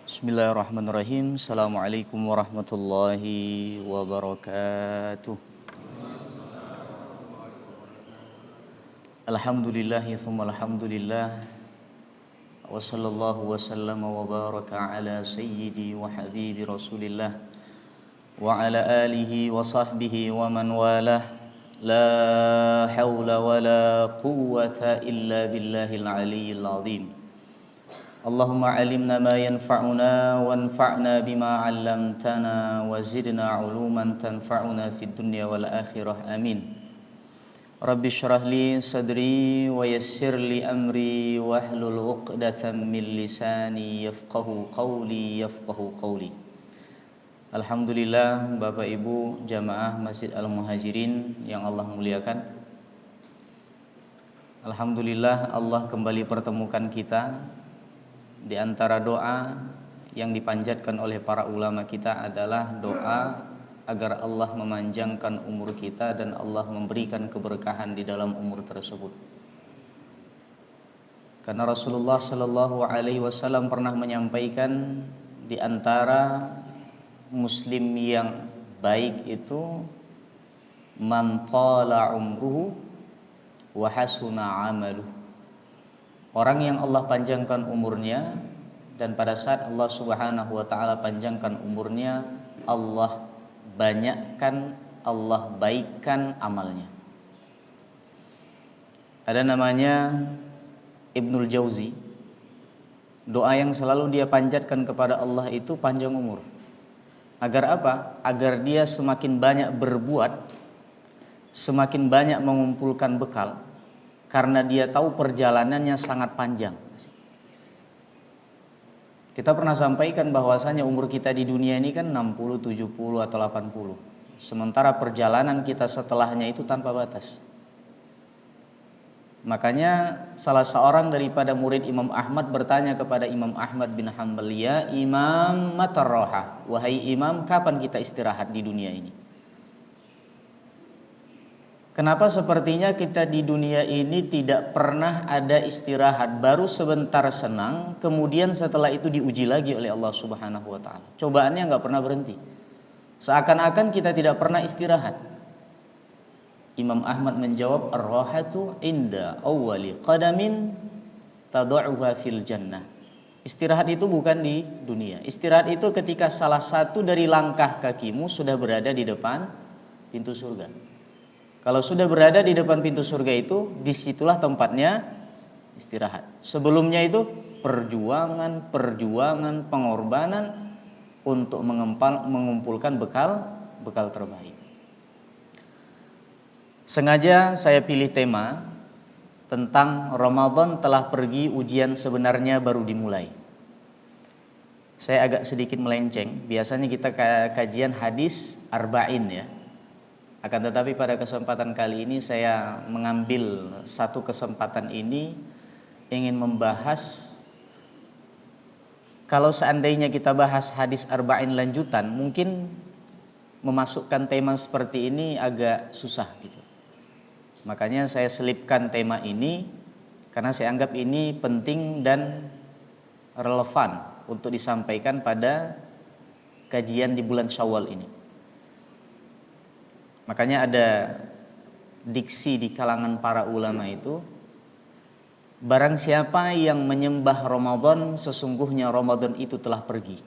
Bismillahirrahmanirrahim. Assalamualaikum warahmatullahi wabarakatuh. Alhamdulillahi thumma alhamdulillah. Wa sallallahu wa sallama wa baraka ala sayyidi wa habibi rasulillah wa ala alihi wa sahbihi wa man walah. La hawla wa la quwwata illa billahil aliyyil azim. Allahumma alimna ma yanfa'una wanfa'na bima 'allamtana wa zidna 'uluman tanfa'una fid dunya wal akhirah. Amin. Rabbi shrah li sadri wa yassir li amri wahlul 'uqdatam min lisani yafqahu qawli. Alhamdulillah, Bapak Ibu jamaah Masjid Al-Muhajirin yang Allah muliakan. Alhamdulillah Allah kembali pertemukan kita. Di antara doa yang dipanjatkan oleh para ulama kita adalah doa agar Allah memanjangkan umur kita dan Allah memberikan keberkahan di dalam umur tersebut. Karena Rasulullah Shallallahu Alaihi Wasallam pernah menyampaikan di antara Muslim yang baik itu man qala umruhu wa hasuna amaluhu. Orang yang Allah panjangkan umurnya dan pada saat Allah Subhanahu wa taala panjangkan umurnya, Allah banyakkan, Allah baikkan amalnya. Ada namanya Ibnul Jauzi. Doa yang selalu dia panjatkan kepada Allah itu panjang umur. Agar apa? Agar dia semakin banyak berbuat, semakin banyak mengumpulkan bekal. Karena dia tahu perjalanannya sangat panjang. Kita pernah sampaikan bahwasanya umur kita di dunia ini kan 60, 70 atau 80. Sementara perjalanan kita setelahnya itu tanpa batas. Makanya salah seorang daripada murid Imam Ahmad bertanya kepada Imam Ahmad bin Hanbal, "Ya Imam, mata roha?" Wahai Imam, kapan kita istirahat di dunia ini? Kenapa sepertinya kita di dunia ini tidak pernah ada istirahat, baru sebentar senang, kemudian setelah itu diuji lagi oleh Allah Subhanahu wa taala. Cobaannya nggak pernah berhenti. Seakan-akan kita tidak pernah istirahat. Imam Ahmad menjawab, "Ar-rahatu inda awwali qadamin tad'uha fil jannah." Istirahat itu bukan di dunia. Istirahat itu ketika salah satu dari langkah kakimu sudah berada di depan pintu surga. Kalau sudah berada di depan pintu surga itu, disitulah tempatnya istirahat. Sebelumnya itu perjuangan, pengorbanan untuk mengumpulkan bekal terbaik. Sengaja saya pilih tema tentang Ramadan telah pergi, ujian sebenarnya baru dimulai. Saya agak sedikit melenceng. Biasanya kita kajian hadis arba'in ya. Akan tetapi pada kesempatan kali ini saya mengambil satu kesempatan ini ingin membahas, kalau seandainya kita bahas hadis arba'in lanjutan mungkin memasukkan tema seperti ini agak susah gitu. Makanya saya selipkan tema ini karena saya anggap ini penting dan relevan untuk disampaikan pada kajian di bulan Syawal ini. Makanya ada diksi di kalangan para ulama itu, barang siapa yang menyembah Ramadan, sesungguhnya Ramadan itu telah pergi.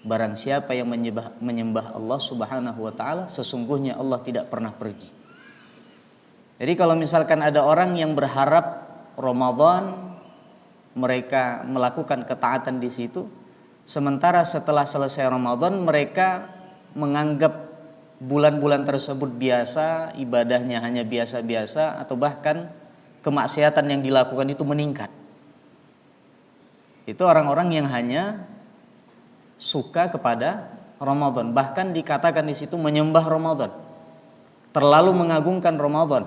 Barang siapa yang menyembah Allah Subhanahu wa taala, sesungguhnya Allah tidak pernah pergi. Jadi kalau misalkan ada orang yang berharap Ramadan mereka melakukan ketaatan di situ, sementara setelah selesai Ramadan mereka menganggap bulan-bulan tersebut biasa, ibadahnya hanya biasa-biasa, atau bahkan kemaksiatan yang dilakukan itu meningkat. Itu orang-orang yang hanya suka kepada Ramadan, bahkan dikatakan di situ menyembah Ramadan, terlalu mengagungkan Ramadan.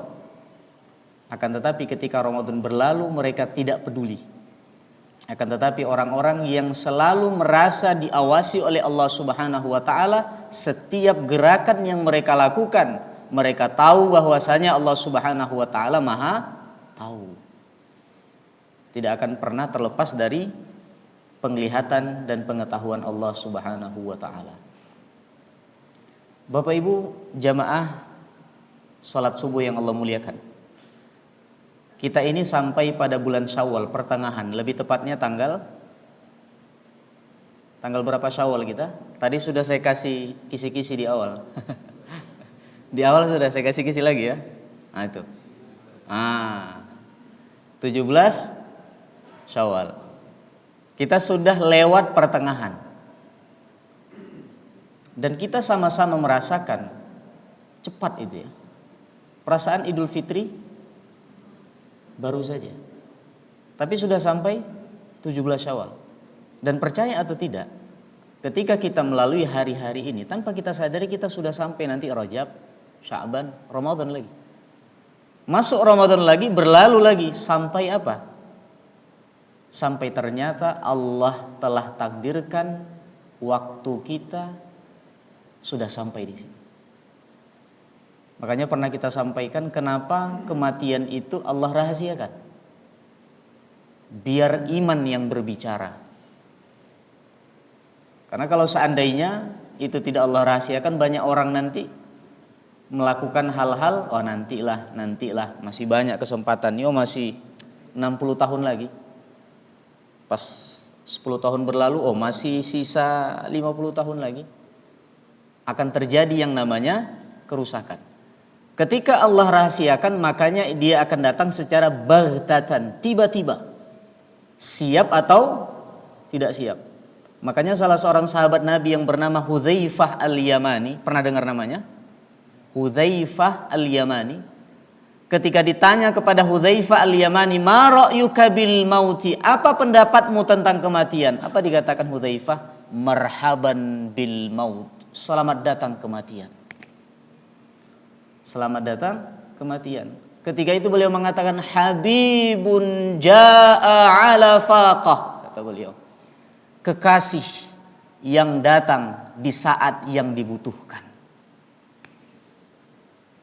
Akan tetapi ketika Ramadan berlalu mereka tidak peduli. Akan tetapi orang-orang yang selalu merasa diawasi oleh Allah Subhanahu wa taala, setiap gerakan yang mereka lakukan, mereka tahu bahwasanya Allah Subhanahu wa taala Maha tahu. Tidak akan pernah terlepas dari penglihatan dan pengetahuan Allah Subhanahu wa taala. Bapak Ibu jamaah salat subuh yang Allah muliakan. Kita ini sampai pada bulan Syawal pertengahan, lebih tepatnya tanggal berapa Syawal kita? Tadi sudah saya kasih kisi-kisi di awal. Di awal sudah saya kasih kisi lagi ya. Nah itu. 17 Syawal. Kita sudah lewat pertengahan. Dan kita sama-sama merasakan cepat itu ya. Perasaan Idul Fitri baru saja. Tapi sudah sampai 17 Syawal. Dan percaya atau tidak, ketika kita melalui hari-hari ini tanpa kita sadari kita sudah sampai nanti Rajab, Sya'ban, Ramadan lagi. Masuk Ramadan lagi, berlalu lagi sampai apa? Sampai ternyata Allah telah takdirkan waktu kita sudah sampai di situ. Makanya pernah kita sampaikan kenapa kematian itu Allah rahasiakan. Biar iman yang berbicara. Karena kalau seandainya itu tidak Allah rahasiakan, banyak orang nanti melakukan hal-hal, oh nantilah, masih banyak kesempatan, masih 60 tahun lagi. Pas 10 tahun berlalu, masih sisa 50 tahun lagi. Akan terjadi yang namanya kerusakan. Ketika Allah rahasiakan, makanya dia akan datang secara baghtatan, tiba-tiba. Siap atau tidak siap. Makanya salah seorang sahabat Nabi yang bernama Hudzaifah Al-Yamani, pernah dengar namanya? Hudzaifah Al-Yamani. Ketika ditanya kepada Hudzaifah Al-Yamani, "Ma ra'yuka bil mauti?" Apa pendapatmu tentang kematian? Apa dikatakan Hudzaifah? Marhaban bil maut. Selamat datang kematian. Selamat datang kematian. Ketika itu beliau mengatakan habibun jaa'a ala faqah, kata beliau. Kekasih yang datang di saat yang dibutuhkan.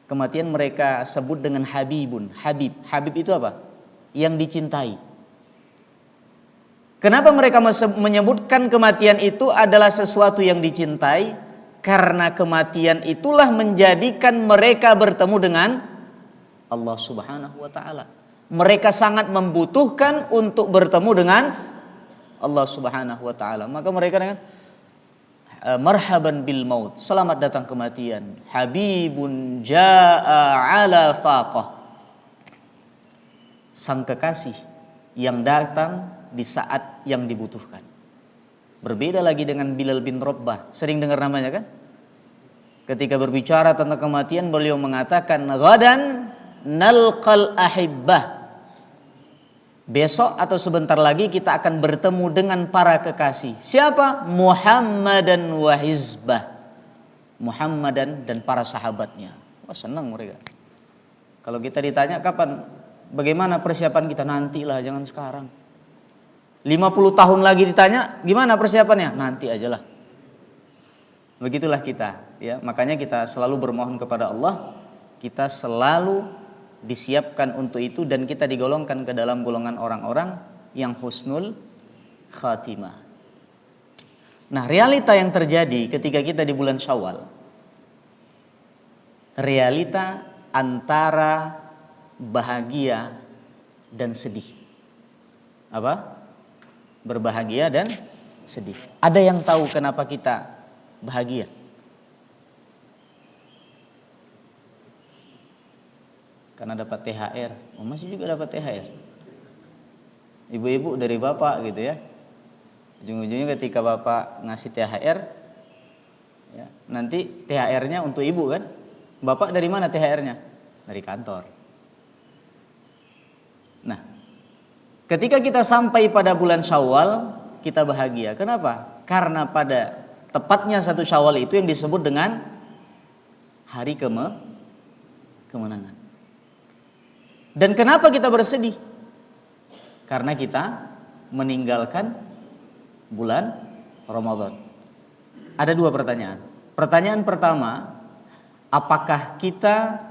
Kematian mereka sebut dengan habibun. Habib itu apa? Yang dicintai. Kenapa mereka menyebutkan kematian itu adalah sesuatu yang dicintai? Karena kematian itulah menjadikan mereka bertemu dengan Allah Subhanahu wa taala. Mereka sangat membutuhkan untuk bertemu dengan Allah Subhanahu wa taala. Maka mereka dengan marhaban bil maut, selamat datang kematian. Habibun jaa'a ala faqah. Sang kekasih yang datang di saat yang dibutuhkan. Berbeda lagi dengan Bilal bin Rabbah. Sering dengar namanya kan? Ketika berbicara tentang kematian, beliau mengatakan ghadan nalqal ahibbah. Besok atau sebentar lagi kita akan bertemu dengan para kekasih. Siapa? Muhammadan wa hizbah. Muhammadan dan para sahabatnya. Wah, senang mereka. Kalau kita ditanya kapan, bagaimana persiapan kita? Nantilah, jangan sekarang. 50 tahun lagi ditanya, gimana persiapannya? Nanti ajalah. Begitulah kita, ya. Makanya kita selalu bermohon kepada Allah, kita selalu disiapkan untuk itu dan kita digolongkan ke dalam golongan orang-orang yang husnul khatimah. Nah, realita yang terjadi ketika kita di bulan Syawal, realita antara bahagia dan sedih. Apa? Berbahagia dan sedih. Ada yang tahu kenapa kita bahagia? Karena dapat THR. Masih juga dapat THR. Ibu-ibu dari bapak gitu ya. Ujung-ujungnya ketika bapak ngasih THR, ya, nanti THR-nya untuk ibu kan. Bapak dari mana THR-nya? Dari kantor. Nah, ketika kita sampai pada bulan Syawal, kita bahagia. Kenapa? Karena pada tepatnya 1 Syawal itu yang disebut dengan hari kemenangan. Dan kenapa kita bersedih? Karena kita meninggalkan bulan Ramadan. Ada 2 pertanyaan. Pertanyaan pertama, apakah kita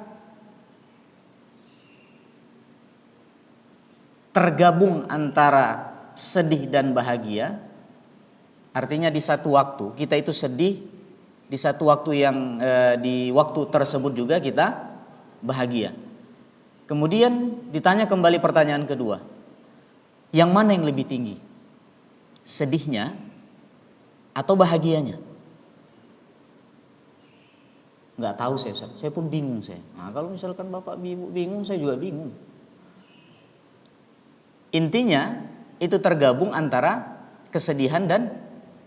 tergabung antara sedih dan bahagia? Artinya di satu waktu kita itu sedih, di satu waktu yang di waktu tersebut juga kita bahagia. Kemudian ditanya kembali pertanyaan kedua, yang mana yang lebih tinggi? Sedihnya atau bahagianya? Nggak tahu saya Ustaz. Saya pun bingung saya. Nah, kalau misalkan Bapak Ibu bingung, saya juga bingung. Intinya itu tergabung antara kesedihan dan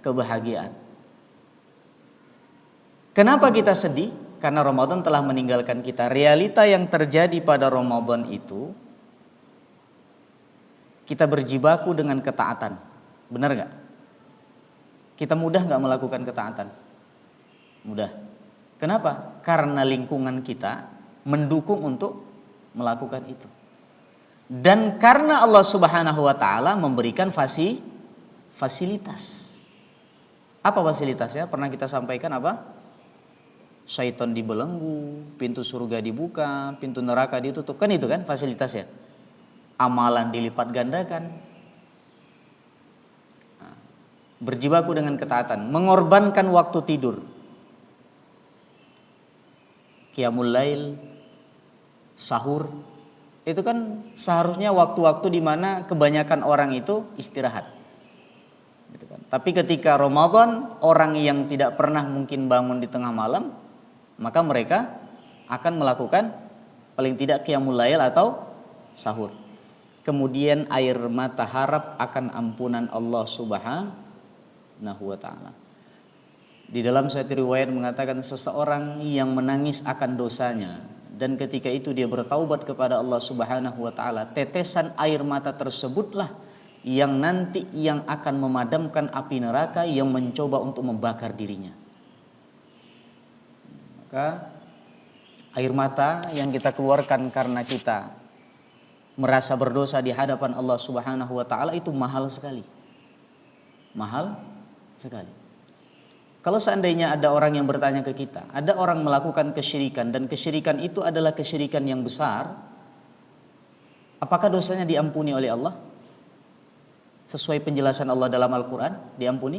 kebahagiaan. Kenapa kita sedih? Karena Ramadan telah meninggalkan kita. Realita yang terjadi pada Ramadan itu, kita berjibaku dengan ketaatan. Benar gak? Kita mudah gak melakukan ketaatan? Mudah. Kenapa? Karena lingkungan kita mendukung untuk melakukan itu. Dan karena Allah Subhanahu wa taala memberikan fasilitas. Apa fasilitasnya? Pernah kita sampaikan apa? Syaitan dibelenggu, pintu surga dibuka, pintu neraka ditutup. Kan itu kan fasilitasnya. Amalan dilipat gandakan. Berjibaku dengan ketaatan, mengorbankan waktu tidur. Qiyamul lail, sahur, itu kan seharusnya waktu-waktu di mana kebanyakan orang itu istirahat. Gitu kan. Tapi ketika Ramadan, orang yang tidak pernah mungkin bangun di tengah malam, maka mereka akan melakukan paling tidak qiyamul lail atau sahur. Kemudian air mata harap akan ampunan Allah Subhanahu wa taala. Di dalam satu riwayat mengatakan seseorang yang menangis akan dosanya dan ketika itu dia bertaubat kepada Allah Subhanahu wa taala, tetesan air mata tersebutlah yang nanti yang akan memadamkan api neraka yang mencoba untuk membakar dirinya. Maka air mata yang kita keluarkan karena kita merasa berdosa di hadapan Allah Subhanahu wa taala itu mahal sekali. Mahal sekali. Kalau seandainya ada orang yang bertanya ke kita, ada orang melakukan kesyirikan dan kesyirikan itu adalah kesyirikan yang besar, apakah dosanya diampuni oleh Allah? Sesuai penjelasan Allah dalam Al-Quran, diampuni.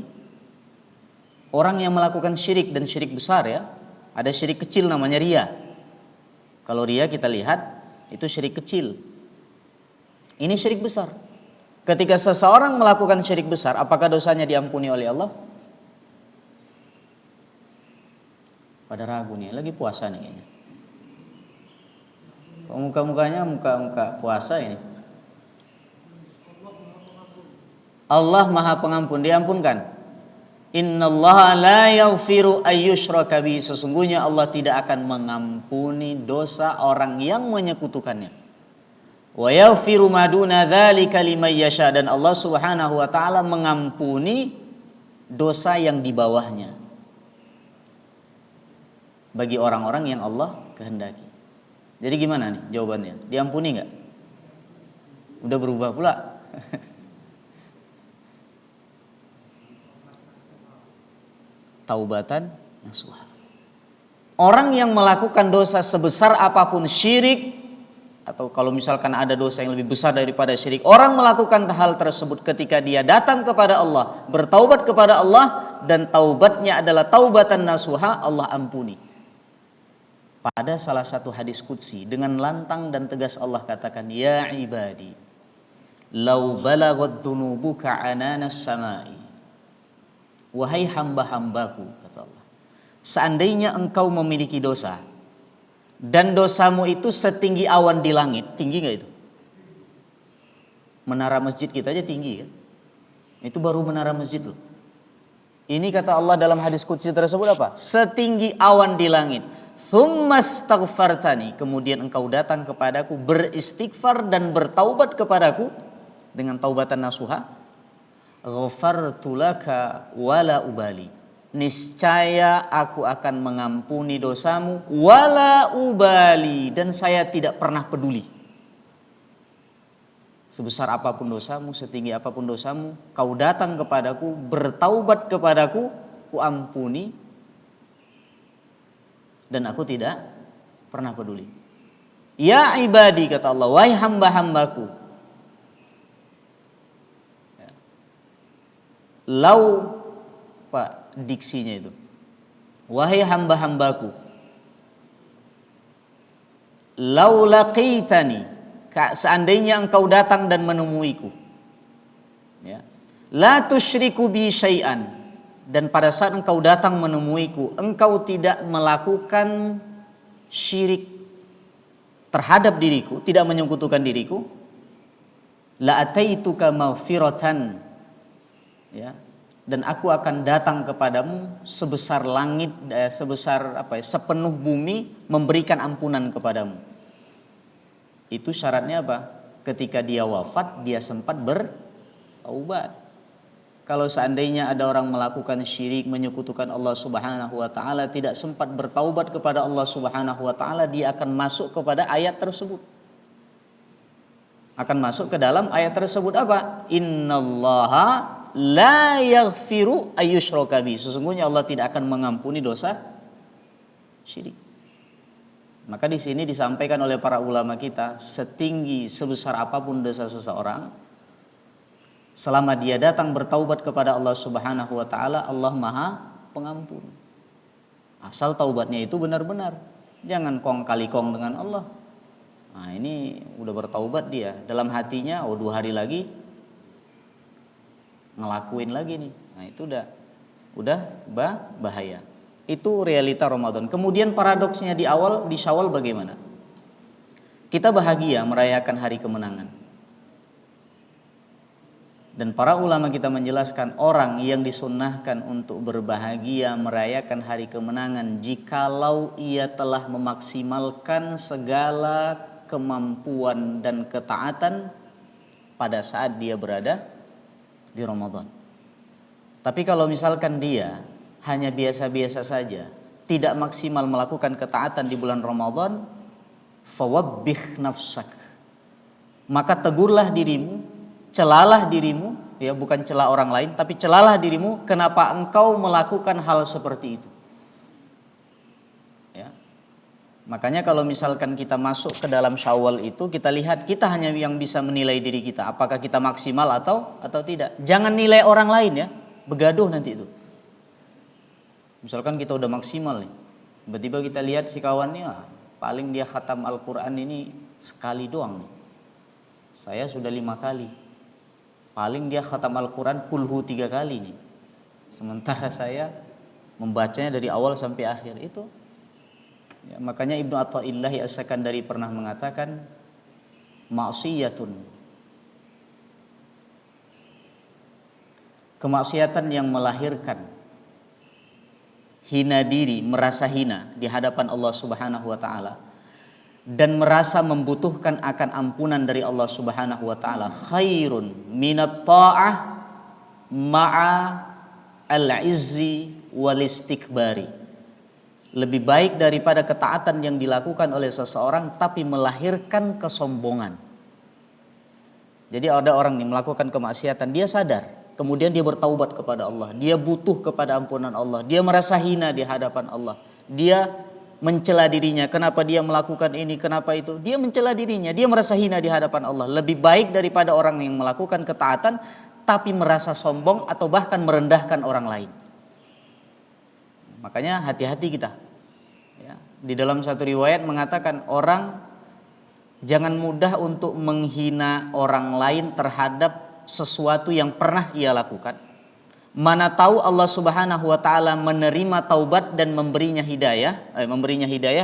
Orang yang melakukan syirik dan syirik besar ya, ada syirik kecil namanya riya. Kalau riya kita lihat itu syirik kecil. Ini syirik besar. Ketika seseorang melakukan syirik besar, apakah dosanya diampuni oleh Allah? Pada ragu nih, lagi puasa nih kayaknya. Kok muka-mukanya muka puasa ini? Allah Maha Pengampun, diampunkan. Innallaha la yaghfiru ayyushraka bihi, sesungguhnya Allah tidak akan mengampuni dosa orang yang menyekutukannya. Wa yaghfiru ma duna dzalika liman yasha, dan Allah Subhanahu wa taala mengampuni dosa yang di bawahnya bagi orang-orang yang Allah kehendaki. Jadi gimana nih jawabannya? Diampuni nggak? Udah berubah pula. Taubatan nasuha. Orang yang melakukan dosa sebesar apapun, syirik, atau kalau misalkan ada dosa yang lebih besar daripada syirik, orang melakukan hal tersebut ketika dia datang kepada Allah, bertaubat kepada Allah, dan taubatnya adalah taubatan nasuha, Allah ampuni. Pada salah satu hadis qudsi, dengan lantang dan tegas Allah katakan, ya ibadi, lau balagat dhunubuka ananas samai, wahai hamba-hambaku, kata Allah, seandainya engkau memiliki dosa dan dosamu itu setinggi awan di langit, tinggi gak itu? Menara masjid kita aja tinggi kan? Itu baru menara masjid loh. Ini kata Allah dalam hadis qudsi tersebut apa? Setinggi awan di langit. Tsumma astaghfartani, kemudian engkau datang kepadaku, beristighfar dan bertaubat kepadaku dengan taubatan nasuha, ghafartu laka wala ubali, niscaya aku akan mengampuni dosamu, wala ubali, dan saya tidak pernah peduli. Sebesar apapun dosamu, setinggi apapun dosamu, kau datang kepadaku, bertaubat kepadaku, ku ampuni, dan aku tidak pernah peduli. Ya ibadi, kata Allah, wahai hamba-hambaku, lau diksinya itu. Wahai hamba-hambaku, lau laqitani, seandainya engkau datang dan menemuiku, ya, la tusyriku bi syai'an, dan pada saat engkau datang menemuiku engkau tidak melakukan syirik terhadap diriku, tidak menyekutukan diriku, la ataituka maghfiratan, ya, dan aku akan datang kepadamu sebesar langit, sebesar sepenuh bumi, memberikan ampunan kepadamu. Itu syaratnya apa? Ketika dia wafat, dia sempat bertaubat. Kalau seandainya ada orang melakukan syirik, menyekutukan Allah Subhanahu wa taala, tidak sempat bertaubat kepada Allah Subhanahu wa taala, dia akan masuk kepada ayat tersebut. Akan masuk ke dalam ayat tersebut apa? Innallaha la yaghfiru ayyushraka bi. Sesungguhnya Allah tidak akan mengampuni dosa syirik. Maka di sini disampaikan oleh para ulama kita, setinggi sebesar apapun dosa seseorang, selama dia datang bertaubat kepada Allah Subhanahu wa taala, Allah Maha Pengampun. Asal taubatnya itu benar-benar. Jangan kong kali kong dengan Allah. Nah, ini udah bertaubat dia, dalam hatinya 2 hari lagi ngelakuin lagi nih. Nah, itu udah bahaya. Itu realita Ramadan. Kemudian paradoksnya di Syawal bagaimana? Kita bahagia merayakan hari kemenangan. Dan para ulama kita menjelaskan orang yang disunnahkan untuk berbahagia merayakan hari kemenangan jikalau ia telah memaksimalkan segala kemampuan dan ketaatan pada saat dia berada di Ramadan. Tapi kalau misalkan dia hanya biasa-biasa saja, tidak maksimal melakukan ketaatan di bulan Ramadan, fawabbih nafsak, maka tegurlah dirimu, celalah dirimu, ya, bukan celah orang lain, tapi celalah dirimu, kenapa engkau melakukan hal seperti itu. Ya. Makanya kalau misalkan kita masuk ke dalam Syawal itu, kita lihat kita hanya yang bisa menilai diri kita, apakah kita maksimal atau tidak. Jangan nilai orang lain, ya, begaduh nanti itu. Misalkan kita udah maksimal nih, tiba-tiba kita lihat si kawannya, paling dia khatam Al-Quran ini sekali doang nih. Saya sudah 5 kali. Paling dia khatam Al-Quran kulhu 3 kali nih. Sementara saya membacanya dari awal sampai akhir itu. Ya, makanya Ibnu Athaillah As-Sakandari pernah mengatakan, maksiyatun, kemaksiatan yang melahirkan hina diri, merasa hina di hadapan Allah Subhanahu wa taala dan merasa membutuhkan akan ampunan dari Allah Subhanahu wa taala, khairun minat ta'ah ma'a al-izzi wal istikbari. Lebih baik daripada ketaatan yang dilakukan oleh seseorang tapi melahirkan kesombongan. Jadi ada orang nih melakukan kemaksiatan, dia sadar, kemudian dia bertaubat kepada Allah, dia butuh kepada ampunan Allah, dia merasa hina di hadapan Allah, dia mencela dirinya, kenapa dia melakukan ini, kenapa itu, dia mencela dirinya, dia merasa hina di hadapan Allah. Lebih baik daripada orang yang melakukan ketaatan tapi merasa sombong atau bahkan merendahkan orang lain. Makanya hati-hati kita, ya. Di dalam satu riwayat mengatakan orang jangan mudah untuk menghina orang lain terhadap sesuatu yang pernah ia lakukan. Mana tahu Allah Subhanahu wa taala menerima taubat dan memberinya hidayah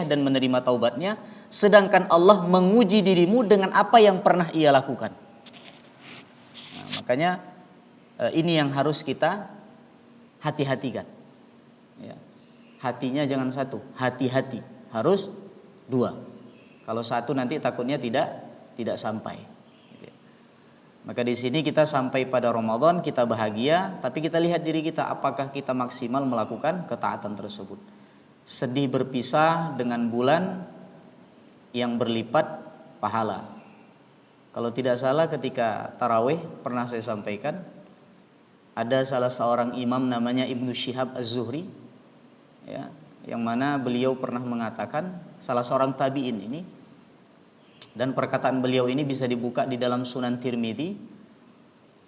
dan menerima taubatnya, sedangkan Allah menguji dirimu dengan apa yang pernah ia lakukan. Nah, makanya ini yang harus kita hati-hatikan. Ya. Hatinya jangan satu, hati-hati, harus 2. Kalau satu nanti takutnya tidak sampai. Maka di sini kita sampai pada Ramadan, kita bahagia, tapi kita lihat diri kita, apakah kita maksimal melakukan ketaatan tersebut. Sedih berpisah dengan bulan yang berlipat pahala. Kalau tidak salah ketika tarawih pernah saya sampaikan, ada salah seorang imam namanya Ibnu Syihab Az-Zuhri, ya, yang mana beliau pernah mengatakan, salah seorang tabi'in ini, dan perkataan beliau ini bisa dibuka di dalam Sunan Tirmidzi.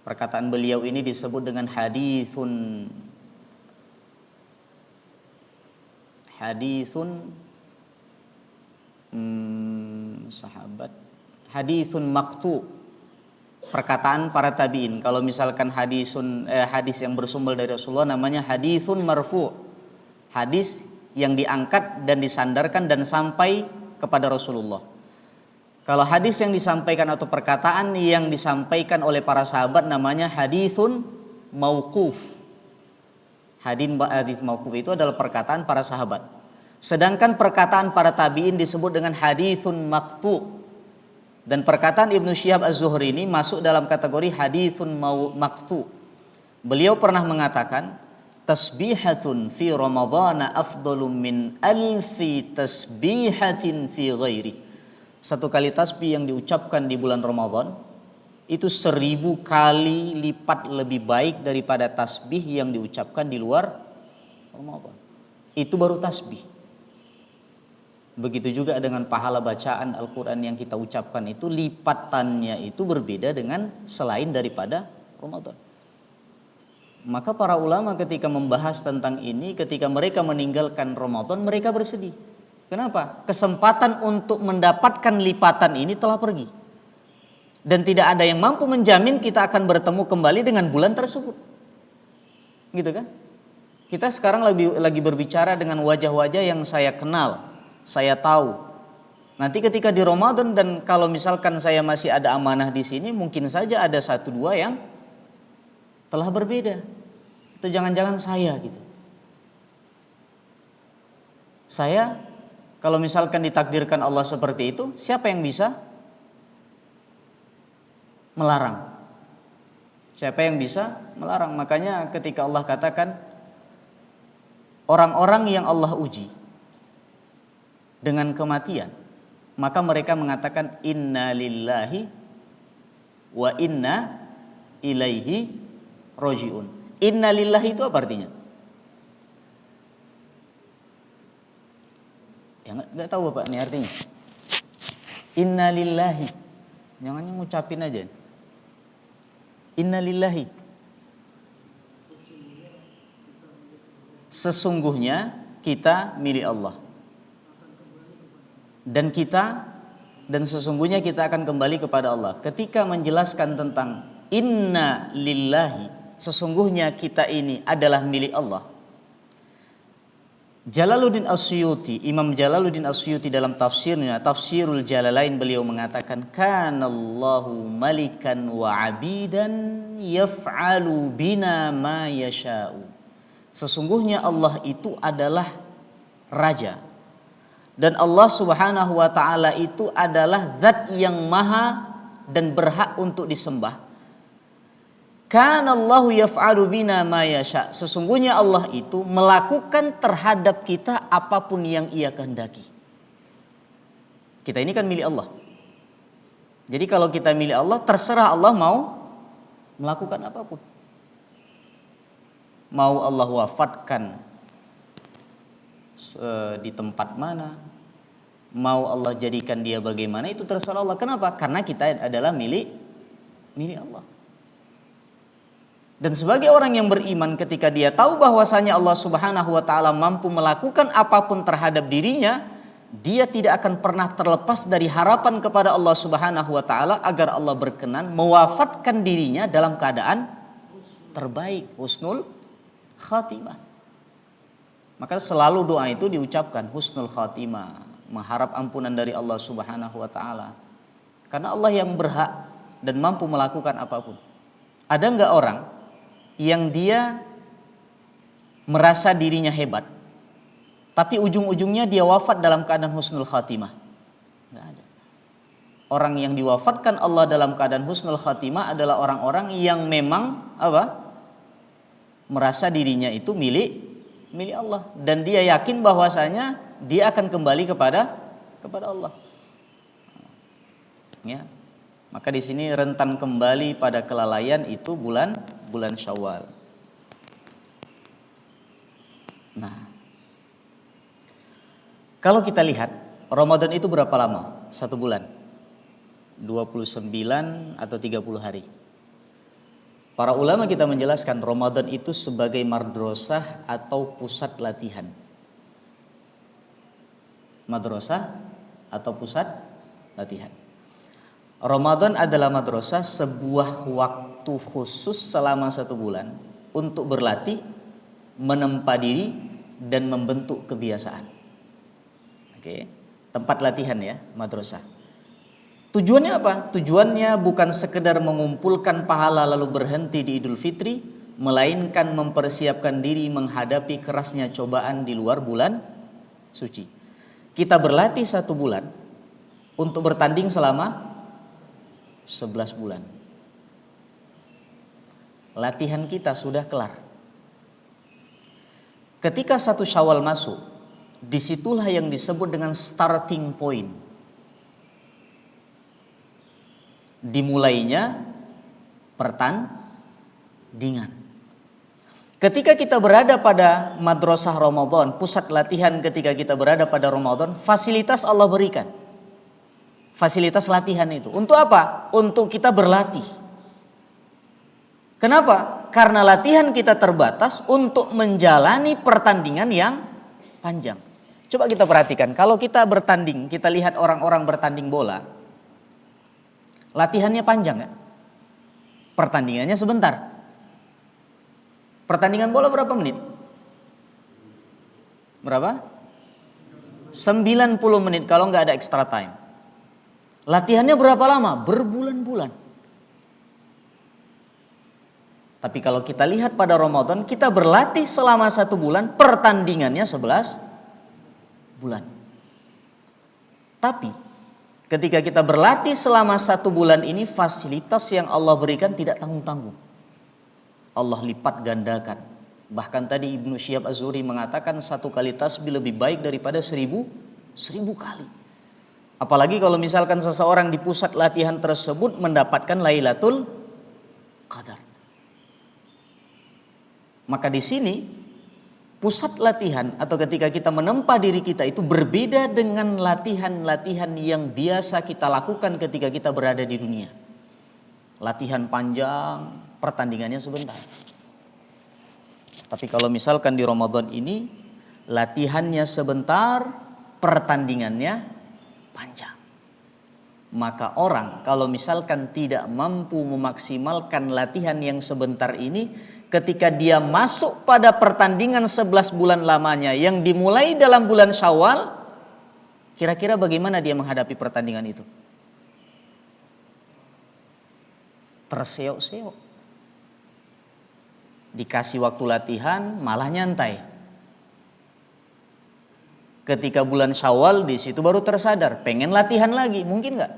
Perkataan beliau ini disebut dengan haditsun hadisun sahabat, hadisun maqtu, perkataan para tabi'in. Kalau misalkan hadis yang bersumber dari Rasulullah namanya hadisun marfu, hadis yang diangkat dan disandarkan dan sampai kepada Rasulullah. Kalau hadis yang disampaikan atau perkataan yang disampaikan oleh para sahabat namanya hadisun mauquf. Hadis mauquf itu adalah perkataan para sahabat. Sedangkan perkataan para tabi'in disebut dengan hadisun maqtu. Dan perkataan Ibnu Syihab Az-Zuhri ini masuk dalam kategori hadisun maqtu. Beliau pernah mengatakan, tasbihatun fi ramadhana afdalu min alfi tasbihatin fi ghairi. Satu kali tasbih yang diucapkan di bulan Ramadan itu 1000 kali lipat lebih baik daripada tasbih yang diucapkan di luar Ramadan. Itu baru tasbih. Begitu juga dengan pahala bacaan Al-Quran yang kita ucapkan itu, lipatannya itu berbeda dengan selain daripada Ramadan. Maka para ulama ketika membahas tentang ini, ketika mereka meninggalkan Ramadan, mereka bersedih. Kenapa? Kesempatan untuk mendapatkan lipatan ini telah pergi. Dan tidak ada yang mampu menjamin kita akan bertemu kembali dengan bulan tersebut. Gitu kan? Kita sekarang lagi berbicara dengan wajah-wajah yang saya kenal, saya tahu. Nanti ketika di Ramadan dan kalau misalkan saya masih ada amanah di sini, mungkin saja ada 1-2 yang telah berbeda. Itu jangan-jangan saya gitu. Saya kalau misalkan ditakdirkan Allah seperti itu, siapa yang bisa melarang? Siapa yang bisa melarang? Makanya ketika Allah katakan orang-orang yang Allah uji dengan kematian, maka mereka mengatakan inna lillahi wa inna ilaihi roji'un. Inna lillahi itu apa artinya? Ya nggak tahu Bapak ini artinya. Inna lillahi, jangan ngucapin aja. Inna lillahi, sesungguhnya kita milik Allah. Dan sesungguhnya kita akan kembali kepada Allah. Ketika menjelaskan tentang inna lillahi, sesungguhnya kita ini adalah milik Allah. Jalaluddin As-Suyuti, Imam Jalaluddin As-Suyuti dalam tafsirnya, Tafsirul Jalalain, beliau mengatakan kanallahu malikan wa abidan yaf'alu bina ma yasha'u. Sesungguhnya Allah itu adalah raja. Dan Allah Subhanahu wa ta'ala itu adalah zat yang maha dan berhak untuk disembah. Kanallahu yaf'alu bina ma yasha. Sesungguhnya Allah itu melakukan terhadap kita apapun yang Ia kehendaki. Kita ini kan milik Allah. Jadi kalau kita milik Allah, terserah Allah mau melakukan apapun. Mau Allah wafatkan di tempat mana, mau Allah jadikan dia bagaimana, itu terserah Allah. Kenapa? Karena kita adalah milik Allah. Dan sebagai orang yang beriman, ketika dia tahu bahwasanya Allah Subhanahu wa ta'ala mampu melakukan apapun terhadap dirinya, dia tidak akan pernah terlepas dari harapan kepada Allah Subhanahu wa ta'ala agar Allah berkenan mewafatkan dirinya dalam keadaan terbaik, husnul khatimah. Maka selalu doa itu diucapkan, husnul khatimah, mengharap ampunan dari Allah Subhanahu wa ta'ala. Karena Allah yang berhak dan mampu melakukan apapun. Ada enggak orang yang dia merasa dirinya hebat, tapi ujung-ujungnya dia wafat dalam keadaan husnul khatimah? Enggak ada. Orang yang diwafatkan Allah dalam keadaan husnul khatimah adalah orang-orang yang memang merasa dirinya itu milik Allah, dan dia yakin bahwasanya dia akan kembali kepada Allah. Ya. Maka di sini rentan kembali pada kelalaian itu bulan Syawal. Nah, kalau kita lihat Ramadan itu berapa lama? 1 bulan, 29 atau 30 hari. Para ulama kita menjelaskan Ramadan itu sebagai madrasah atau pusat latihan. madrasah atau pusat latihan. Ramadan adalah madrasah, sebuah waktu khusus selama 1 bulan untuk berlatih, menempa diri dan membentuk kebiasaan. Oke, tempat latihan ya, madrasah. Tujuannya apa? Tujuannya bukan sekedar mengumpulkan pahala lalu berhenti di Idul Fitri, melainkan mempersiapkan diri menghadapi kerasnya cobaan di luar bulan suci. Kita berlatih 1 bulan untuk bertanding selama 11 bulan. Latihan kita sudah kelar. Ketika 1 Syawal masuk, disitulah yang disebut dengan starting point. Dimulainya pertandingan. Ketika kita berada pada madrasah Ramadan, pusat latihan, ketika kita berada pada Ramadan, fasilitas Allah berikan. Fasilitas latihan itu. Untuk apa? Untuk kita berlatih. Kenapa? Karena latihan kita terbatas untuk menjalani pertandingan yang panjang. Coba kita perhatikan, kalau kita bertanding, kita lihat orang-orang bertanding bola, latihannya panjang kan? Pertandingannya sebentar. Pertandingan bola berapa menit? Berapa? 90 menit kalau nggak ada extra time. Latihannya berapa lama? Berbulan-bulan. Tapi kalau kita lihat pada Ramadan, kita berlatih selama 1 bulan, pertandingannya 11 bulan. Tapi ketika kita berlatih selama 1 bulan ini, fasilitas yang Allah berikan tidak tanggung-tanggung. Allah lipat gandakan. Bahkan tadi Ibnu Syihab Az-Zuhri mengatakan 1 kali tasbih lebih baik daripada 1000 kali. Apalagi kalau misalkan seseorang di pusat latihan tersebut mendapatkan Lailatul Qadar. Maka di sini pusat latihan atau ketika kita menempa diri kita itu berbeda dengan latihan-latihan yang biasa kita lakukan ketika kita berada di dunia. Latihan panjang, pertandingannya sebentar. Tapi kalau misalkan di Ramadan ini latihannya sebentar, pertandingannya panjang. Maka orang kalau misalkan tidak mampu memaksimalkan latihan yang sebentar ini, ketika dia masuk pada pertandingan 11 bulan lamanya yang dimulai dalam bulan Syawal, kira-kira bagaimana dia menghadapi pertandingan itu? Terseok-seok. Dikasih waktu latihan malah nyantai. Ketika bulan Syawal di situ baru tersadar, pengen latihan lagi, mungkin nggak?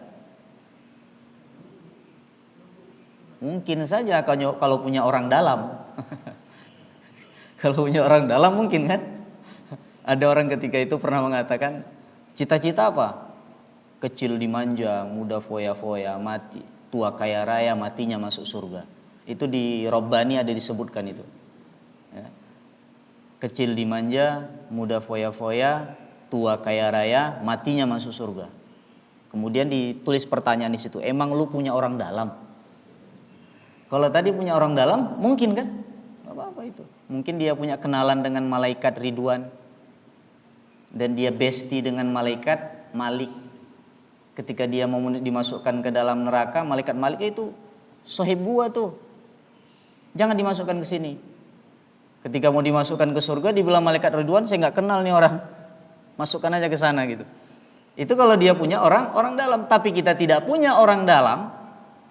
Mungkin saja kalau punya orang dalam. Kalau punya orang dalam mungkin kan. Ada orang ketika itu pernah mengatakan, cita-cita apa? Kecil dimanja, muda foya-foya, mati. Tua kaya raya, matinya masuk surga. Itu di Rabbani ada disebutkan itu. Ya. Kecil dimanja, muda foya-foya, tua kaya raya, matinya masuk surga. Kemudian ditulis pertanyaan di situ, emang lu punya orang dalam? Kalau tadi punya orang dalam, mungkin kan? Gak apa-apa itu. Mungkin dia punya kenalan dengan malaikat Ridwan. Dan dia bestie dengan malaikat Malik. Ketika dia mau dimasukkan ke dalam neraka, malaikat Malik itu sahib gua tuh. Jangan dimasukkan ke sini. Ketika mau dimasukkan ke surga, dibilang malaikat Ridwan, saya gak kenal nih orang. Masukkan aja ke sana gitu. Itu kalau dia punya orang dalam. Tapi kita tidak punya orang dalam,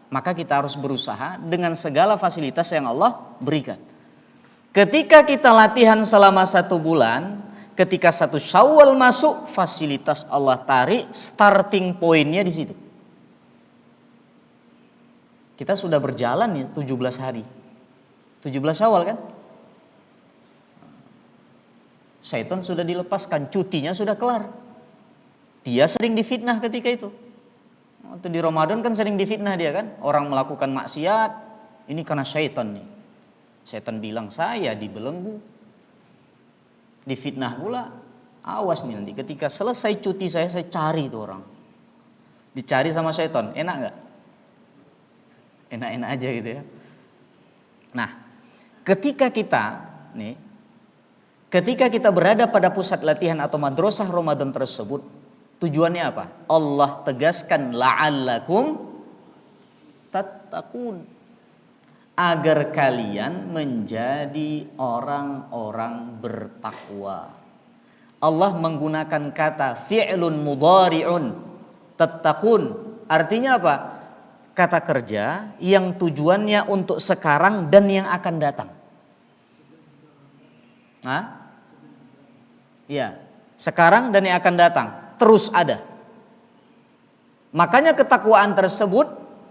maka kita harus berusaha dengan segala fasilitas yang Allah berikan. Ketika kita latihan selama 1 bulan, ketika 1 Syawal masuk, fasilitas Allah tarik, starting pointnya di situ. Kita sudah berjalan ya 17 hari. 17 Syawal kan? Syaitan sudah dilepaskan, cutinya sudah kelar. Dia sering difitnah ketika itu. Waktu di Ramadan kan sering difitnah dia kan. Orang melakukan maksiat, ini karena syaitan nih. Syaitan bilang saya dibelenggu. Difitnah pula, awas nih nanti ketika selesai cuti saya cari itu orang. Dicari sama syaitan, enak gak? Enak-enak aja gitu ya. Nah, ketika kita nih Ketika kita berada pada pusat latihan atau madrasah Ramadan tersebut, tujuannya apa? Allah tegaskan la'allakum tattaqun, agar kalian menjadi orang-orang bertakwa. Allah menggunakan kata fi'lun mudhari'un tattaqun. Artinya apa? Kata kerja yang tujuannya untuk sekarang dan yang akan datang. Hah? Ya, sekarang dan yang akan datang terus ada. Makanya ketakwaan tersebut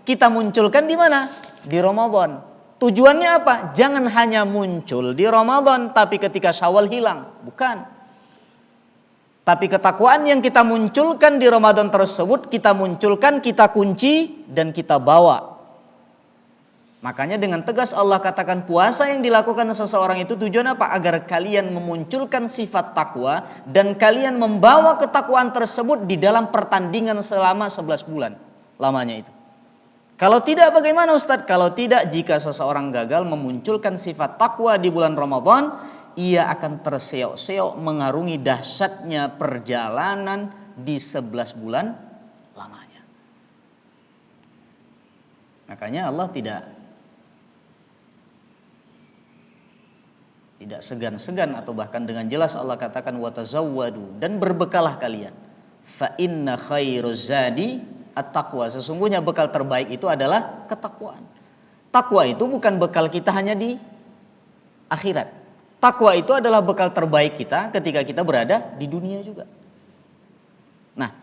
kita munculkan di mana? Di Ramadan. Tujuannya apa? Jangan hanya muncul di Ramadan tapi ketika Syawal hilang, bukan. Tapi ketakwaan yang kita munculkan di Ramadan tersebut kita munculkan, kita kunci dan kita bawa. Makanya dengan tegas Allah katakan puasa yang dilakukan seseorang itu tujuan apa? Agar kalian memunculkan sifat takwa dan kalian membawa ketakwaan tersebut di dalam pertandingan selama 11 bulan lamanya itu. Kalau tidak bagaimana Ustadz? Kalau tidak, jika seseorang gagal memunculkan sifat takwa di bulan Ramadan, ia akan terseok-seok mengarungi dahsyatnya perjalanan di 11 bulan lamanya. Makanya Allah tidak segan-segan atau bahkan dengan jelas Allah katakan watazawwadu, dan berbekalah kalian. Fa inna khairuz zadi at-taqwa. Sesungguhnya bekal terbaik itu adalah ketakwaan. Takwa itu bukan bekal kita hanya di akhirat. Takwa itu adalah bekal terbaik kita ketika kita berada di dunia juga. Nah,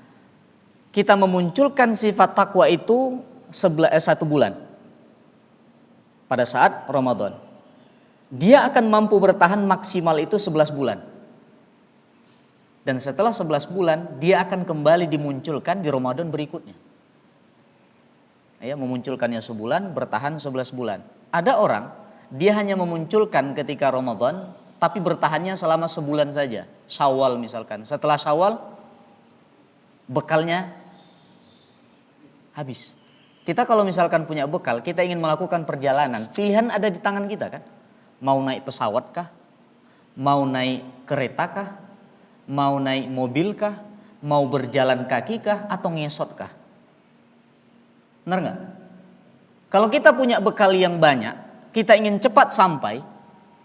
kita memunculkan sifat takwa itu 1 bulan pada saat Ramadan. Dia akan mampu bertahan maksimal itu 11 bulan. Dan setelah 11 bulan dia akan kembali dimunculkan di Ramadan berikutnya. Ya, memunculkannya sebulan, bertahan 11 bulan. Ada orang dia hanya memunculkan ketika Ramadan tapi bertahannya selama sebulan saja. Syawal misalkan. Setelah Syawal bekalnya habis. Kita kalau misalkan punya bekal, kita ingin melakukan perjalanan, pilihan ada di tangan kita kan? Mau naik pesawat kah? Mau naik kereta kah? Mau naik mobil kah? Mau berjalan kaki kah? Atau ngesot kah? Benar nggak? Kalau kita punya bekal yang banyak, kita ingin cepat sampai,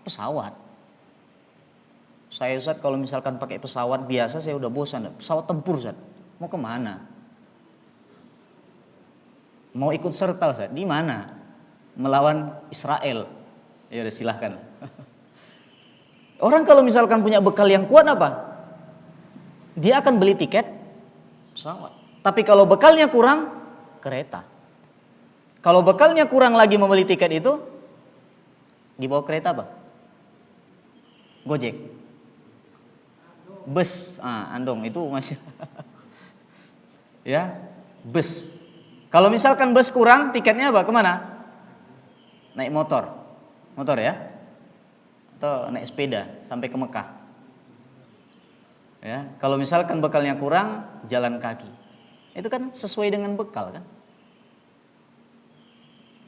pesawat. Saya Ustaz kalau misalkan pakai pesawat biasa saya udah bosan. Pesawat tempur Ustaz, mau kemana? Mau ikut serta Ustaz, di mana? Melawan Israel. Ya udah silahkan. Orang kalau misalkan punya bekal yang kuat apa? Dia akan beli tiket pesawat. Tapi kalau bekalnya kurang, kereta. Kalau bekalnya kurang lagi membeli tiket itu, dibawa kereta apa? Gojek. Bus, andong itu masih. Ya, bus. Kalau misalkan bus kurang, tiketnya apa? Kemana? Naik motor ya, atau naik sepeda sampai ke Mekah. Ya, kalau misalkan bekalnya kurang, jalan kaki. Itu kan sesuai dengan bekal kan.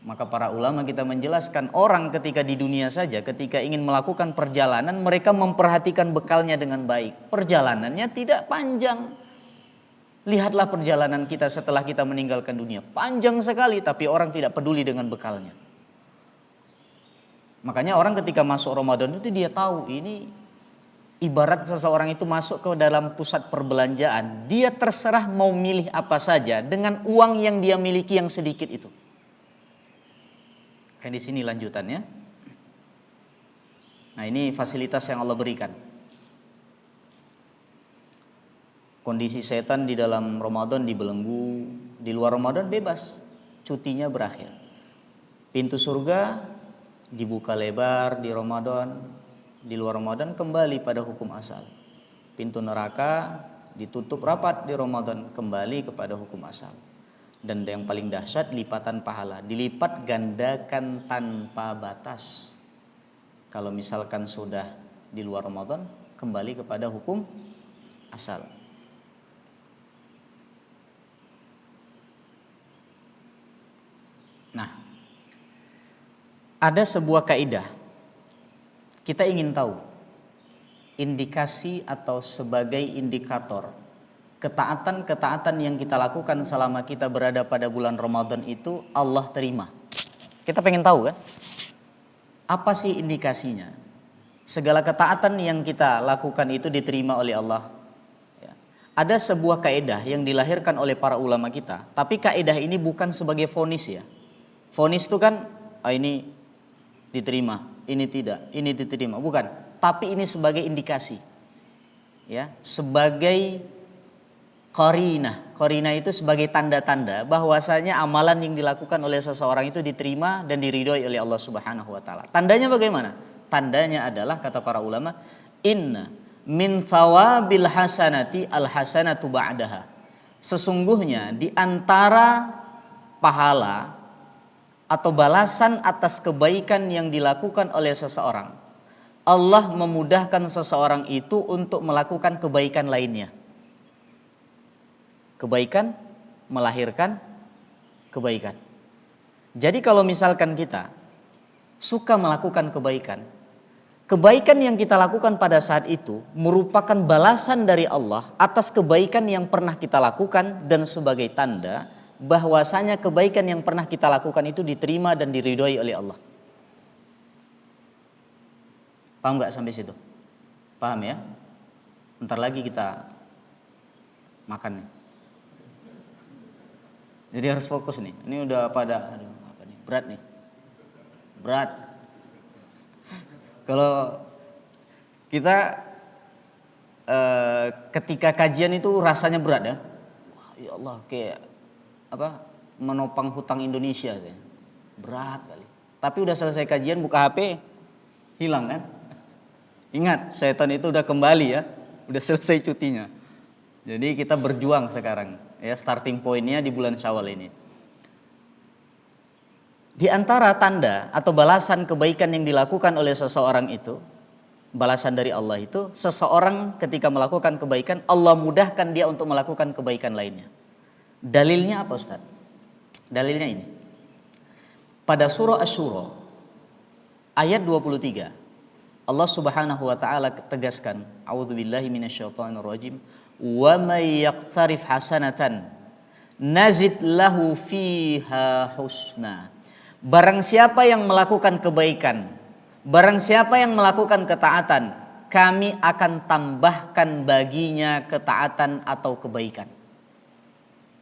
Maka para ulama kita menjelaskan orang ketika di dunia saja, ketika ingin melakukan perjalanan, mereka memperhatikan bekalnya dengan baik. Perjalanannya tidak panjang. Lihatlah perjalanan kita setelah kita meninggalkan dunia, panjang sekali, tapi orang tidak peduli dengan bekalnya. Makanya orang ketika masuk Ramadan itu dia tahu ini ibarat seseorang itu masuk ke dalam pusat perbelanjaan. Dia terserah mau milih apa saja dengan uang yang dia miliki yang sedikit itu. Kayak di sini lanjutannya. Nah ini fasilitas yang Allah berikan. Kondisi setan di dalam Ramadan dibelenggu, di luar Ramadan bebas, cutinya berakhir. Pintu surga dibuka lebar di Ramadan, di luar Ramadan kembali pada hukum asal. Pintu neraka ditutup rapat di Ramadan, kembali kepada hukum asal. Dan yang paling dahsyat lipatan pahala, dilipat gandakan tanpa batas. Kalau misalkan sudah di luar Ramadan, kembali kepada hukum asal. Nah, ada sebuah kaidah. Kita ingin tahu indikasi atau sebagai indikator ketaatan-ketaatan yang kita lakukan selama kita berada pada bulan Ramadan itu Allah terima. Kita pengen tahu kan? Apa sih indikasinya? Segala ketaatan yang kita lakukan itu diterima oleh Allah. Ya. Ada sebuah kaidah yang dilahirkan oleh para ulama kita, tapi kaidah ini bukan sebagai vonis ya. Vonis itu kan, ini diterima, ini tidak, ini diterima, bukan. Tapi ini sebagai indikasi, ya, sebagai qarinah. Qarinah itu sebagai tanda-tanda bahwasanya amalan yang dilakukan oleh seseorang itu diterima dan diridhoi oleh Allah Subhanahu wa taala. Tandanya bagaimana? Tandanya adalah kata para ulama, inna min thawabil hasanati al hasanatu ba'daha. Sesungguhnya di antara pahala atau balasan atas kebaikan yang dilakukan oleh seseorang, Allah memudahkan seseorang itu untuk melakukan kebaikan lainnya. Kebaikan melahirkan kebaikan. Jadi kalau misalkan kita suka melakukan kebaikan, kebaikan yang kita lakukan pada saat itu merupakan balasan dari Allah atas kebaikan yang pernah kita lakukan dan sebagai tanda bahwasanya kebaikan yang pernah kita lakukan itu diterima dan diridhoi oleh Allah. Paham gak sampai situ? Paham ya? Bentar lagi kita makan nih. Jadi harus fokus nih. Ini udah pada, aduh apa nih? Berat nih. Berat. Kalau kita ketika kajian itu rasanya berat ya. Wah, ya Allah, kayak apa? Menopang hutang Indonesia sih. Berat kali. Tapi udah selesai kajian buka HP, hilang kan? Ingat, setan itu udah kembali ya, udah selesai cutinya. Jadi kita berjuang sekarang, ya starting pointnya di bulan Syawal ini. Di antara tanda atau balasan kebaikan yang dilakukan oleh seseorang itu, balasan dari Allah itu, seseorang ketika melakukan kebaikan, Allah mudahkan dia untuk melakukan kebaikan lainnya. Dalilnya apa Ustaz? Dalilnya ini. Pada surah Asy-Syura, ayat 23, Allah Subhanahu wa taala tegaskan, a'udzubillahi minasyaitonirrajim, wa may yaqtarif hasanatan nazid lahu fiha husna. Barang siapa yang melakukan kebaikan, barang siapa yang melakukan ketaatan, kami akan tambahkan baginya ketaatan atau kebaikan.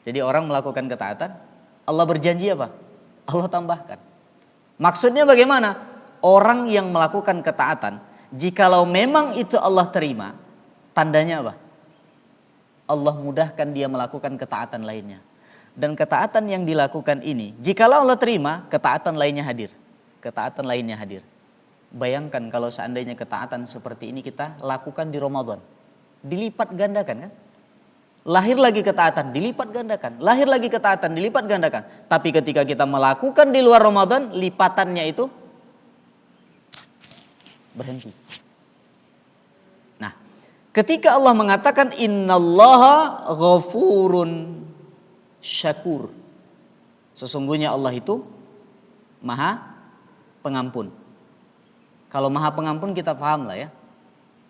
Jadi orang melakukan ketaatan, Allah berjanji apa? Allah tambahkan. Maksudnya bagaimana? Orang yang melakukan ketaatan, jikalau memang itu Allah terima, tandanya apa? Allah mudahkan dia melakukan ketaatan lainnya. Dan ketaatan yang dilakukan ini, jikalau Allah terima, ketaatan lainnya hadir. Ketaatan lainnya hadir. Bayangkan kalau seandainya ketaatan seperti ini kita lakukan di Ramadan. Dilipat gandakan kan? Lahir lagi ketaatan, dilipat gandakan. Lahir lagi ketaatan, dilipat gandakan. Tapi ketika kita melakukan di luar Ramadan, lipatannya itu berhenti. Nah, ketika Allah mengatakan innallaha ghafurun syakur, sesungguhnya Allah itu maha pengampun. Kalau maha pengampun kita paham lah ya.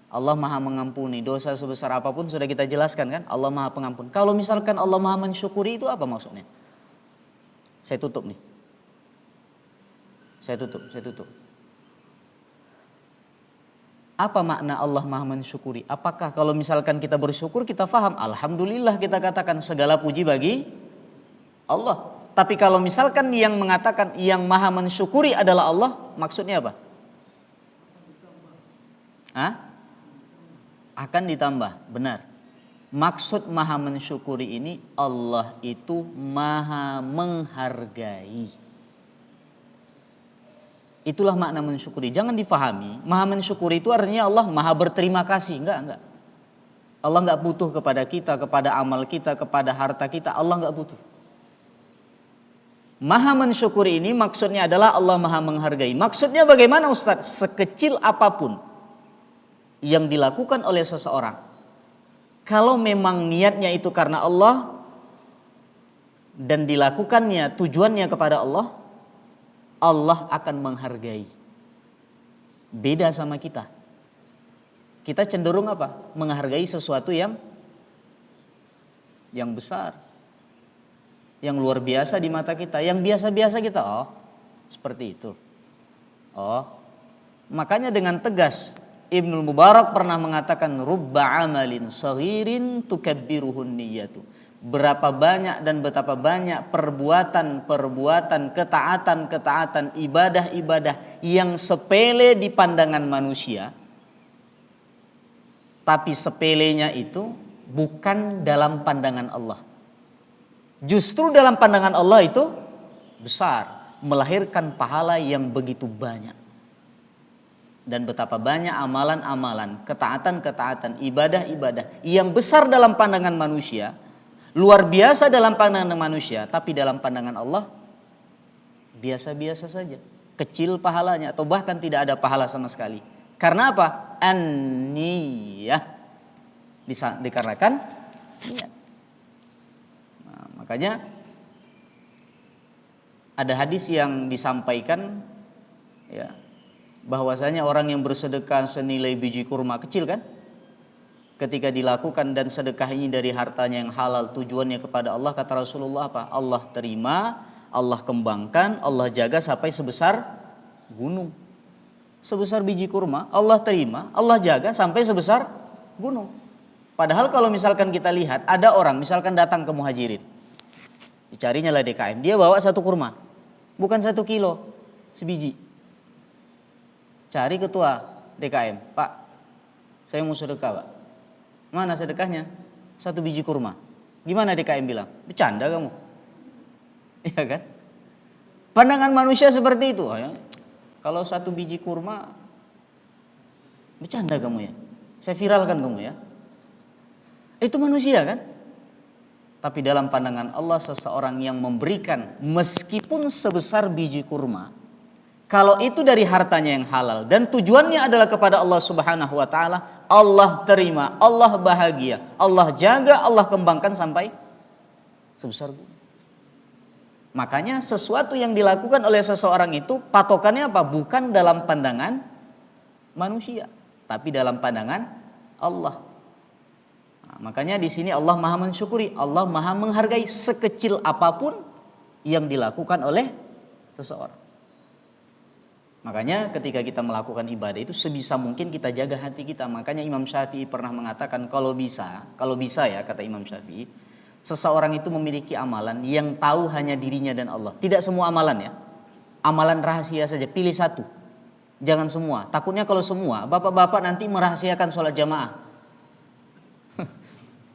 Allah maha mengampuni dosa sebesar apapun, sudah kita jelaskan kan. Allah maha pengampun. Kalau misalkan Allah maha mensyukuri, itu apa maksudnya? Saya tutup nih. Saya tutup. Apa makna Allah maha mensyukuri? Apakah kalau misalkan kita bersyukur kita faham, alhamdulillah kita katakan segala puji bagi Allah. Tapi kalau misalkan yang mengatakan yang maha mensyukuri adalah Allah, maksudnya apa? Hah? Akan ditambah, benar. Maksud maha mensyukuri ini, Allah itu maha menghargai. Itulah makna mensyukuri. Jangan difahami, maha mensyukuri itu artinya Allah maha berterima kasih. Enggak. Allah enggak butuh kepada kita, kepada amal kita, kepada harta kita. Allah enggak butuh. Maha mensyukuri ini maksudnya adalah Allah maha menghargai. Maksudnya bagaimana Ustaz? Sekecil apapun yang dilakukan oleh seseorang, kalau memang niatnya itu karena Allah dan dilakukannya tujuannya kepada Allah, Allah akan menghargai. Beda sama kita. kita cenderung apa? Menghargai sesuatu yang besar, yang luar biasa di mata kita. Yang biasa-biasa kita, oh seperti itu. Oh, makanya dengan tegas Ibnul Mubarak pernah mengatakan rubba amalin saghirin tukabbiruhun niyatu. Berapa banyak dan betapa banyak perbuatan-perbuatan, ketaatan-ketaatan, ibadah-ibadah yang sepele di pandangan manusia, tapi sepelenya itu bukan dalam pandangan Allah. Justru dalam pandangan Allah itu besar, melahirkan pahala yang begitu banyak. Dan betapa banyak amalan-amalan, ketaatan-ketaatan, ibadah-ibadah yang besar dalam pandangan manusia, luar biasa dalam pandangan manusia, tapi dalam pandangan Allah biasa-biasa saja, kecil pahalanya atau bahkan tidak ada pahala sama sekali. Karena apa? An-niyah, dikarenakan niat. Nah, makanya ada hadis yang disampaikan, ya, bahwasanya orang yang bersedekah senilai biji kurma kecil kan, ketika dilakukan dan sedekah ini dari hartanya yang halal, tujuannya kepada Allah, kata Rasulullah apa? Allah terima, Allah kembangkan, Allah jaga sampai sebesar gunung. Sebesar biji kurma, Allah terima, Allah jaga sampai sebesar gunung. Padahal kalau misalkan kita lihat, ada orang misalkan datang ke Muhajirin, dicarinya lah DKM, dia bawa satu kurma, bukan 1 kilo, sebiji. Cari ketua DKM, Pak, saya mau sedekah, Pak. Mana sedekahnya? 1 biji kurma. Gimana DKM bilang? Bercanda kamu. Iya kan? Pandangan manusia seperti itu. Kalau 1 biji kurma, bercanda kamu ya. Saya viralkan kamu ya. Itu manusia kan? Tapi dalam pandangan Allah, seseorang yang memberikan meskipun sebesar biji kurma, kalau itu dari hartanya yang halal dan tujuannya adalah kepada Allah Subhanahu wa taala, Allah terima, Allah bahagia, Allah jaga, Allah kembangkan sampai sebesar gunung. Makanya sesuatu yang dilakukan oleh seseorang itu patokannya apa? Bukan dalam pandangan manusia, tapi dalam pandangan Allah. Nah, makanya di sini Allah Maha mensyukuri, Allah Maha menghargai sekecil apapun yang dilakukan oleh seseorang. Makanya ketika kita melakukan ibadah itu sebisa mungkin kita jaga hati kita. Makanya Imam Syafi'i pernah mengatakan kalau bisa ya, kata Imam Syafi'i, seseorang itu memiliki amalan yang tahu hanya dirinya dan Allah. Tidak semua amalan ya, amalan rahasia saja, pilih satu. Jangan semua, takutnya kalau semua, bapak-bapak nanti merahasiakan sholat jamaah.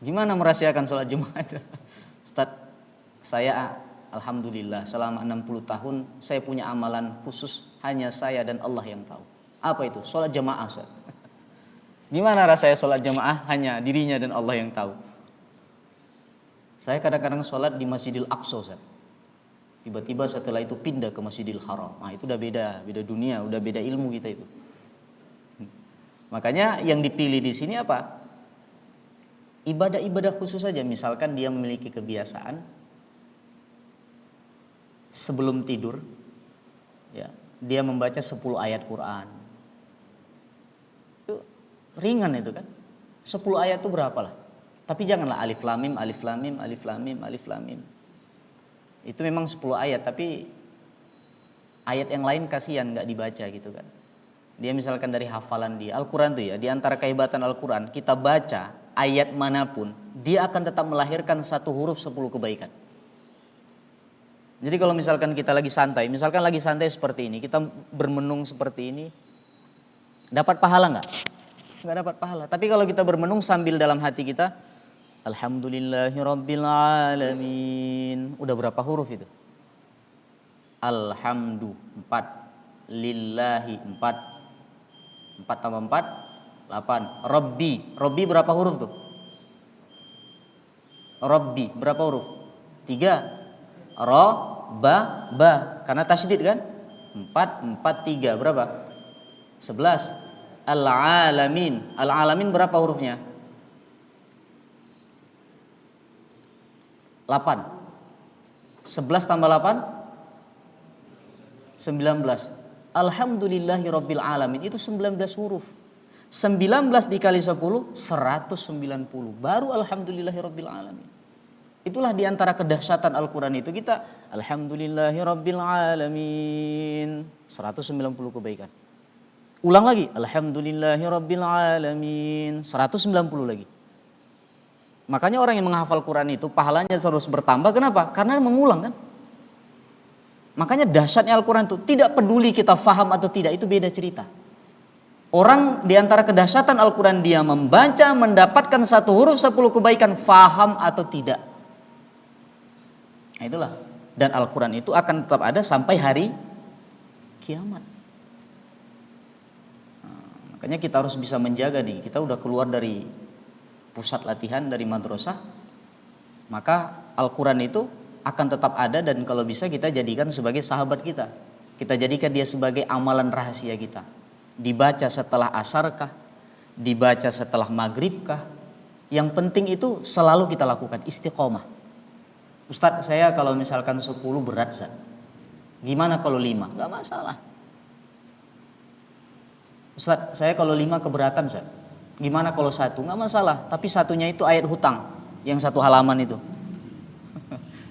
Gimana merahasiakan sholat jamaah itu? Ustaz, saya alhamdulillah selama 60 tahun saya punya amalan khusus, hanya saya dan Allah yang tahu. Apa itu? Sholat jamaah, Ustaz. Gimana rasanya sholat jamaah hanya dirinya dan Allah yang tahu? Saya kadang-kadang sholat di Masjidil Aqsa, Ustaz. Tiba-tiba setelah itu pindah ke Masjidil Haram. Nah, itu udah beda dunia, udah beda ilmu kita itu. Makanya yang dipilih di sini apa? Ibadah-ibadah khusus saja. Misalkan dia memiliki kebiasaan sebelum tidur, ya, dia membaca 10 ayat Quran. Itu ringan itu kan. 10 ayat itu berapa lah? Tapi janganlah alif lam mim, alif lam mim, alif lam mim, alif lam mim. Itu memang 10 ayat, tapi ayat yang lain kasihan nggak dibaca gitu kan. Dia misalkan dari hafalan dia, Al-Quran tuh ya, di antara kehebatan Al-Quran, kita baca ayat manapun, dia akan tetap melahirkan 1 huruf 10 kebaikan. Jadi kalau misalkan kita lagi santai, seperti ini, kita bermenung seperti ini, dapat pahala nggak? Nggak dapat pahala. Tapi kalau kita bermenung sambil dalam hati kita, Alhamdulillahirabbil alamin, udah berapa huruf itu? Alhamdu 4, lillahi 4, 4 tambah 4, 8. Robbi berapa huruf tuh? Robbi berapa huruf? 3. Ba, karena tasydid kan? 4, 3, berapa? 11. Al-alamin berapa hurufnya? 8. 11 tambah 8, 19. Alhamdulillahirabbil alamin, itu 19 huruf. 19 dikali 10, 190. Baru alhamdulillahirabbil alamin. Itulah diantara kedahsyatan Al-Quran itu, kita alhamdulillahirabbil alamin, 190 kebaikan. Ulang lagi, alhamdulillahirabbil alamin, 190 lagi. Makanya orang yang menghafal Quran itu pahalanya terus bertambah. Kenapa? Karena mengulang kan. Makanya dahsyatnya Al-Quran itu, tidak peduli kita faham atau tidak, itu beda cerita. Orang diantara kedahsyatan Al-Quran, dia membaca, mendapatkan satu huruf 10 kebaikan, faham atau tidak. Nah, itulah. Dan Al-Quran itu akan tetap ada sampai hari kiamat. Nah, makanya kita harus bisa menjaga nih. Kita udah keluar dari pusat latihan, dari madrasah, maka Al-Quran itu akan tetap ada, dan kalau bisa kita jadikan sebagai sahabat kita. Kita jadikan dia sebagai amalan rahasia kita. Dibaca setelah asarkah, dibaca setelah maghribkah, yang penting itu selalu kita lakukan, istiqomah. Ustadz, saya kalau misalkan 10 berat, Ustadz. Gimana kalau 5? Gak masalah. Ustadz, saya kalau 5 keberatan, Ustadz. Gimana kalau 1? Gak masalah. Tapi satunya itu ayat hutang, yang 1 halaman itu.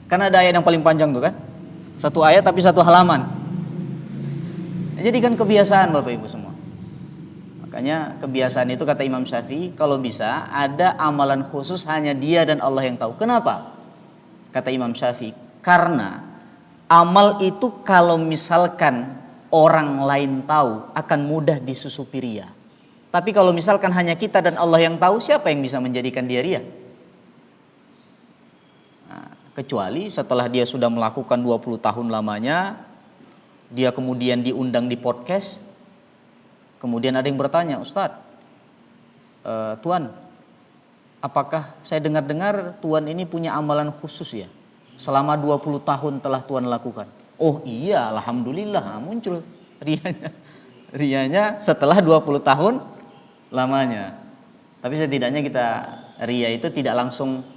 Karena ada ayat yang paling panjang tuh kan. 1 ayat tapi 1 halaman. Jadi kan kebiasaan Bapak Ibu semua. Makanya kebiasaan itu kata Imam Syafi'i, kalau bisa ada amalan khusus hanya dia dan Allah yang tahu. Kenapa? Kata Imam Syafi'i, karena amal itu kalau misalkan orang lain tahu akan mudah disusupi ria. Tapi kalau misalkan hanya kita dan Allah yang tahu, siapa yang bisa menjadikan dia ria? Nah, kecuali setelah dia sudah melakukan 20 tahun lamanya, dia kemudian diundang di podcast, kemudian ada yang bertanya, Ustadz, Tuan, apakah saya dengar-dengar Tuan ini punya amalan khusus ya? Selama 20 tahun telah Tuan lakukan. Oh iya, alhamdulillah, muncul rianya. Rianya setelah 20 tahun lamanya. Tapi setidaknya kita ria itu tidak langsung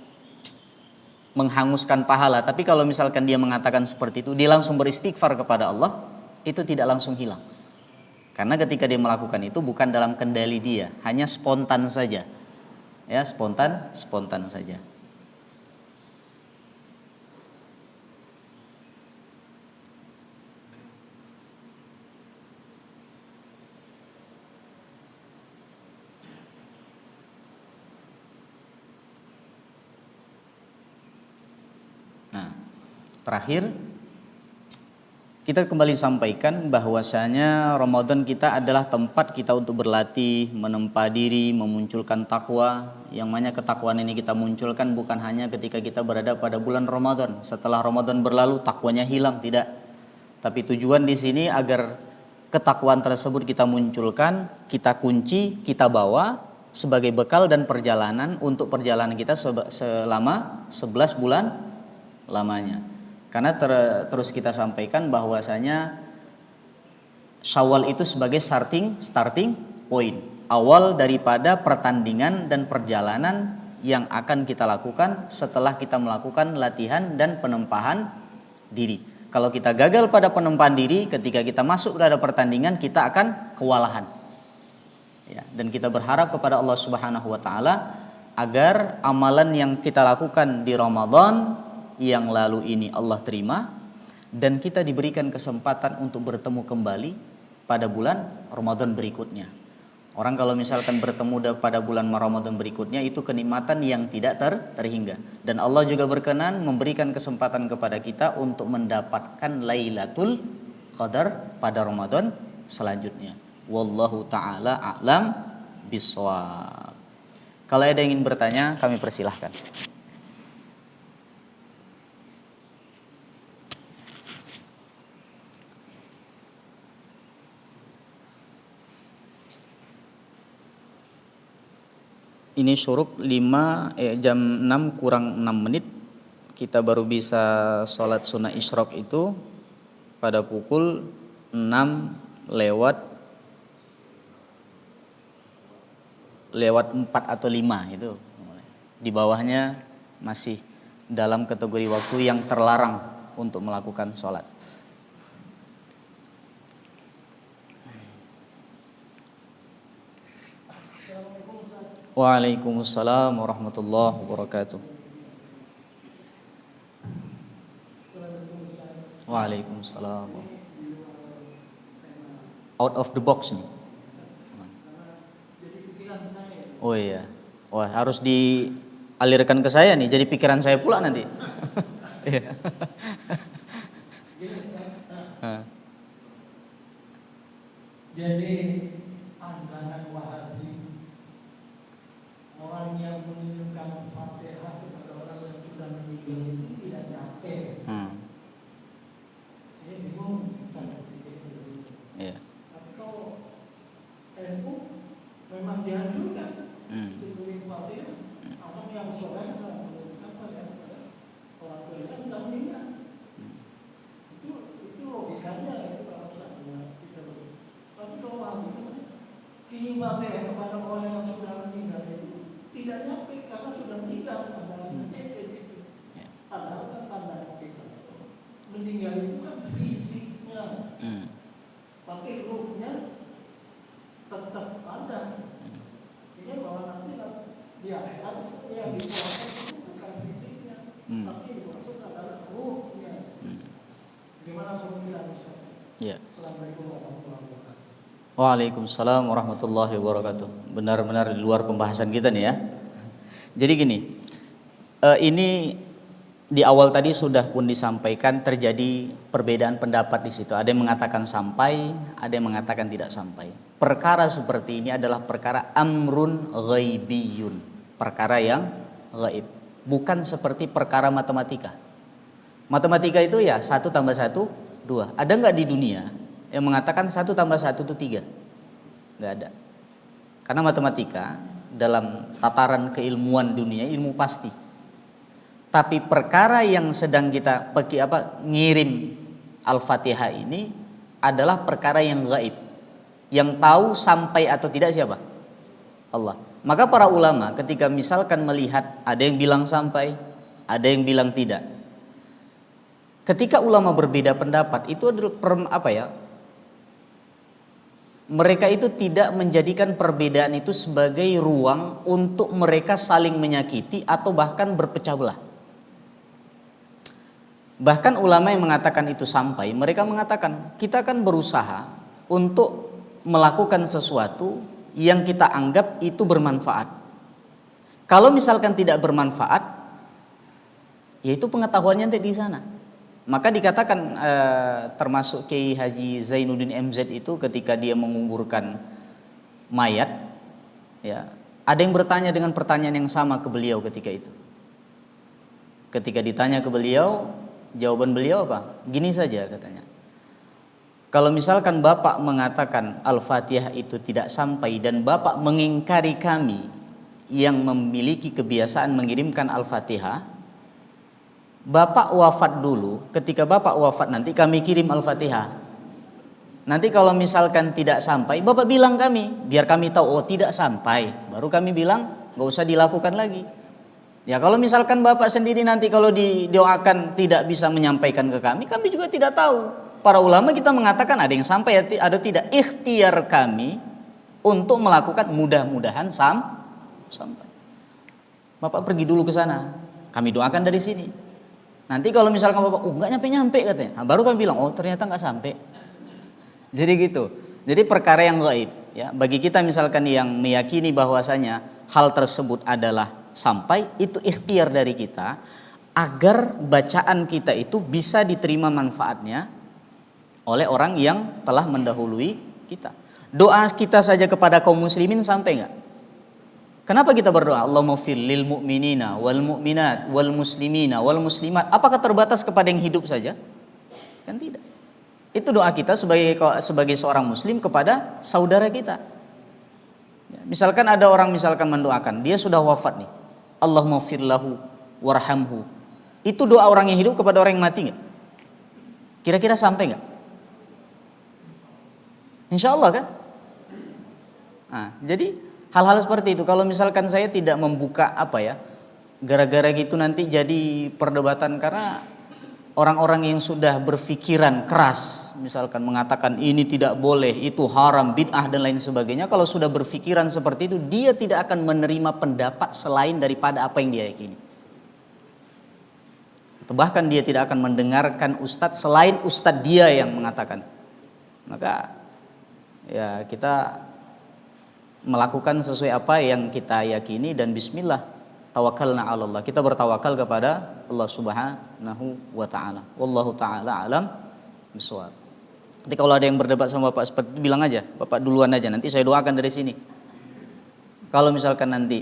menghanguskan pahala. Tapi kalau misalkan dia mengatakan seperti itu, dia langsung beristighfar kepada Allah, itu tidak langsung hilang. Karena ketika dia melakukan itu bukan dalam kendali dia, hanya spontan saja. Ya, spontan saja. Nah, terakhir kita kembali sampaikan bahwasanya Ramadan kita adalah tempat kita untuk berlatih, menempa diri, memunculkan takwa. Yang mana ketakwaan ini kita munculkan bukan hanya ketika kita berada pada bulan Ramadan. Setelah Ramadan berlalu takwanya hilang, tidak. Tapi tujuan di sini agar ketakwaan tersebut kita munculkan, kita kunci, kita bawa sebagai bekal dan perjalanan untuk perjalanan kita selama 11 bulan lamanya. Karena terus kita sampaikan bahwasanya Syawal itu sebagai starting point, awal daripada pertandingan dan perjalanan yang akan kita lakukan setelah kita melakukan latihan dan penempahan diri. Kalau kita gagal pada penempahan diri, ketika kita masuk pada pertandingan kita akan kewalahan. Ya, dan kita berharap kepada Allah Subhanahu wa taala agar amalan yang kita lakukan di Ramadan yang lalu ini Allah terima, dan kita diberikan kesempatan untuk bertemu kembali pada bulan Ramadan berikutnya. Orang kalau misalkan bertemu pada bulan Ramadan berikutnya, itu kenikmatan yang tidak terhingga. Dan Allah juga berkenan memberikan kesempatan kepada kita untuk mendapatkan Lailatul Qadar pada Ramadan selanjutnya. Wallahu ta'ala a'lam bishawab. Kalau ada yang ingin bertanya, kami persilahkan. Ini syuruk jam 6 kurang 6 menit. Kita baru bisa sholat sunnah isyraq itu pada pukul 6 lewat 4 atau 5 itu. Di bawahnya masih dalam kategori waktu yang terlarang untuk melakukan sholat. Waalaikumsalam warahmatullahi wabarakatuh. Waalaikumsalam. Out of the box nih. Oh iya. Wah, harus dialirkan ke saya nih, jadi pikiran saya pula nanti. Iya. Jadi pandangan Wahabi, orang yang menginginkan Fatihah kepada orang yang sudah meninggal itu tidak nyampe. Saya bingung cara berpikir itu. Iya. Tapi kalau NU memang dianjurkan diberi Fatihah, orang yang soleh sama menginginkan Fatihah kepada orang tua yang sudah meninggal. Itu logikanya itu kalau saya tidak. Tapi kalau Wahabi Fatihah kepada orang yang sudah meninggal itu tidak nyampe karena sudah meninggal pandangan itu. Padahal kan pandangan kita meninggal itu kan fisiknya, tapi ruhnya tetap ada. Ini bahwa nanti di akhirat yang dikuasai itu bukan fisiknya, tapi yang dimaksud adalah ruhnya. Gimana pemikiran Ustaz? Iya. Assalamualaikum warahmatullahi wabarakatuh. Waalaikumsalam warahmatullahi wabarakatuh. Benar-benar di luar pembahasan kita nih ya. Jadi gini, ini di awal tadi sudah pun disampaikan terjadi perbedaan pendapat di situ. Ada yang mengatakan sampai, ada yang mengatakan tidak sampai. Perkara seperti ini adalah perkara amrun ghaibiyun, perkara yang gaib, bukan seperti perkara matematika. Matematika itu ya 1 tambah 1 2. Ada nggak di dunia yang mengatakan 1 tambah 1 itu 3? Nggak ada. Karena matematika dalam tataran keilmuan dunia ilmu pasti. Tapi perkara yang sedang kita ngirim Al-Fatihah ini adalah perkara yang gaib. Yang tahu sampai atau tidak siapa? Allah. Maka para ulama ketika misalkan melihat ada yang bilang sampai, ada yang bilang tidak. Ketika ulama berbeda pendapat itu adalah mereka itu tidak menjadikan perbedaan itu sebagai ruang untuk mereka saling menyakiti atau bahkan berpecah belah. Bahkan ulama yang mengatakan itu sampai, mereka mengatakan kita akan berusaha untuk melakukan sesuatu yang kita anggap itu bermanfaat. Kalau misalkan tidak bermanfaat, yaitu pengetahuannya nanti di sana. Maka dikatakan termasuk Kiai Haji Zainuddin MZ itu ketika dia menguburkan mayat, ya, ada yang bertanya dengan pertanyaan yang sama ke beliau ketika itu. Ketika ditanya ke beliau, jawaban beliau apa? Gini saja katanya. Kalau misalkan Bapak mengatakan Al-Fatihah itu tidak sampai dan Bapak mengingkari kami yang memiliki kebiasaan mengirimkan Al-Fatihah, Bapak wafat dulu, ketika Bapak wafat nanti kami kirim Al-Fatihah. Nanti kalau misalkan tidak sampai, Bapak bilang kami, biar kami tahu oh tidak sampai, baru kami bilang gak usah dilakukan lagi. Ya kalau misalkan Bapak sendiri nanti kalau didoakan tidak bisa menyampaikan ke kami juga tidak tahu. Para ulama kita mengatakan ada yang sampai ada tidak, ikhtiar kami untuk melakukan mudah-mudahan sampai. Bapak pergi dulu ke sana, kami doakan dari sini. Nanti kalau misalkan Bapak, nggak nyampe katanya, nah, baru kami bilang, oh ternyata nggak sampai. Jadi gitu. Jadi perkara yang gaib, ya. Bagi kita misalkan yang meyakini bahwasanya hal tersebut adalah sampai, itu ikhtiar dari kita agar bacaan kita itu bisa diterima manfaatnya oleh orang yang telah mendahului kita. Doa kita saja kepada kaum muslimin sampai nggak? Kenapa kita berdoa? Allahumma fir lil mu'minina wal mu'minat wal muslimina wal muslimat. Apakah terbatas kepada yang hidup saja? Kan tidak. Itu doa kita sebagai seorang muslim kepada saudara kita. Misalkan ada orang mendoakan, dia sudah wafat nih. Allahumma fir lahu warhamhu. Itu doa orang yang hidup kepada orang yang mati enggak? Kira-kira sampai enggak? Insya Allah kan? Nah, jadi hal-hal seperti itu kalau misalkan saya tidak membuka gara-gara gitu nanti jadi perdebatan, karena orang-orang yang sudah berpikiran keras, misalkan mengatakan ini tidak boleh, itu haram, bid'ah dan lain sebagainya, kalau sudah berpikiran seperti itu, dia tidak akan menerima pendapat selain daripada apa yang dia yakini. Atau bahkan dia tidak akan mendengarkan ustadz selain ustadz dia yang mengatakan. Maka ya kita melakukan sesuai apa yang kita yakini dan bismillah, tawakkalna 'ala Allah. Kita bertawakal kepada Allah Subhanahu wa taala. Wallahu taala alam bisawab. Nanti kalau ada yang berdebat sama Bapak seperti itu, bilang aja, Bapak duluan aja, nanti saya doakan dari sini. Kalau misalkan nanti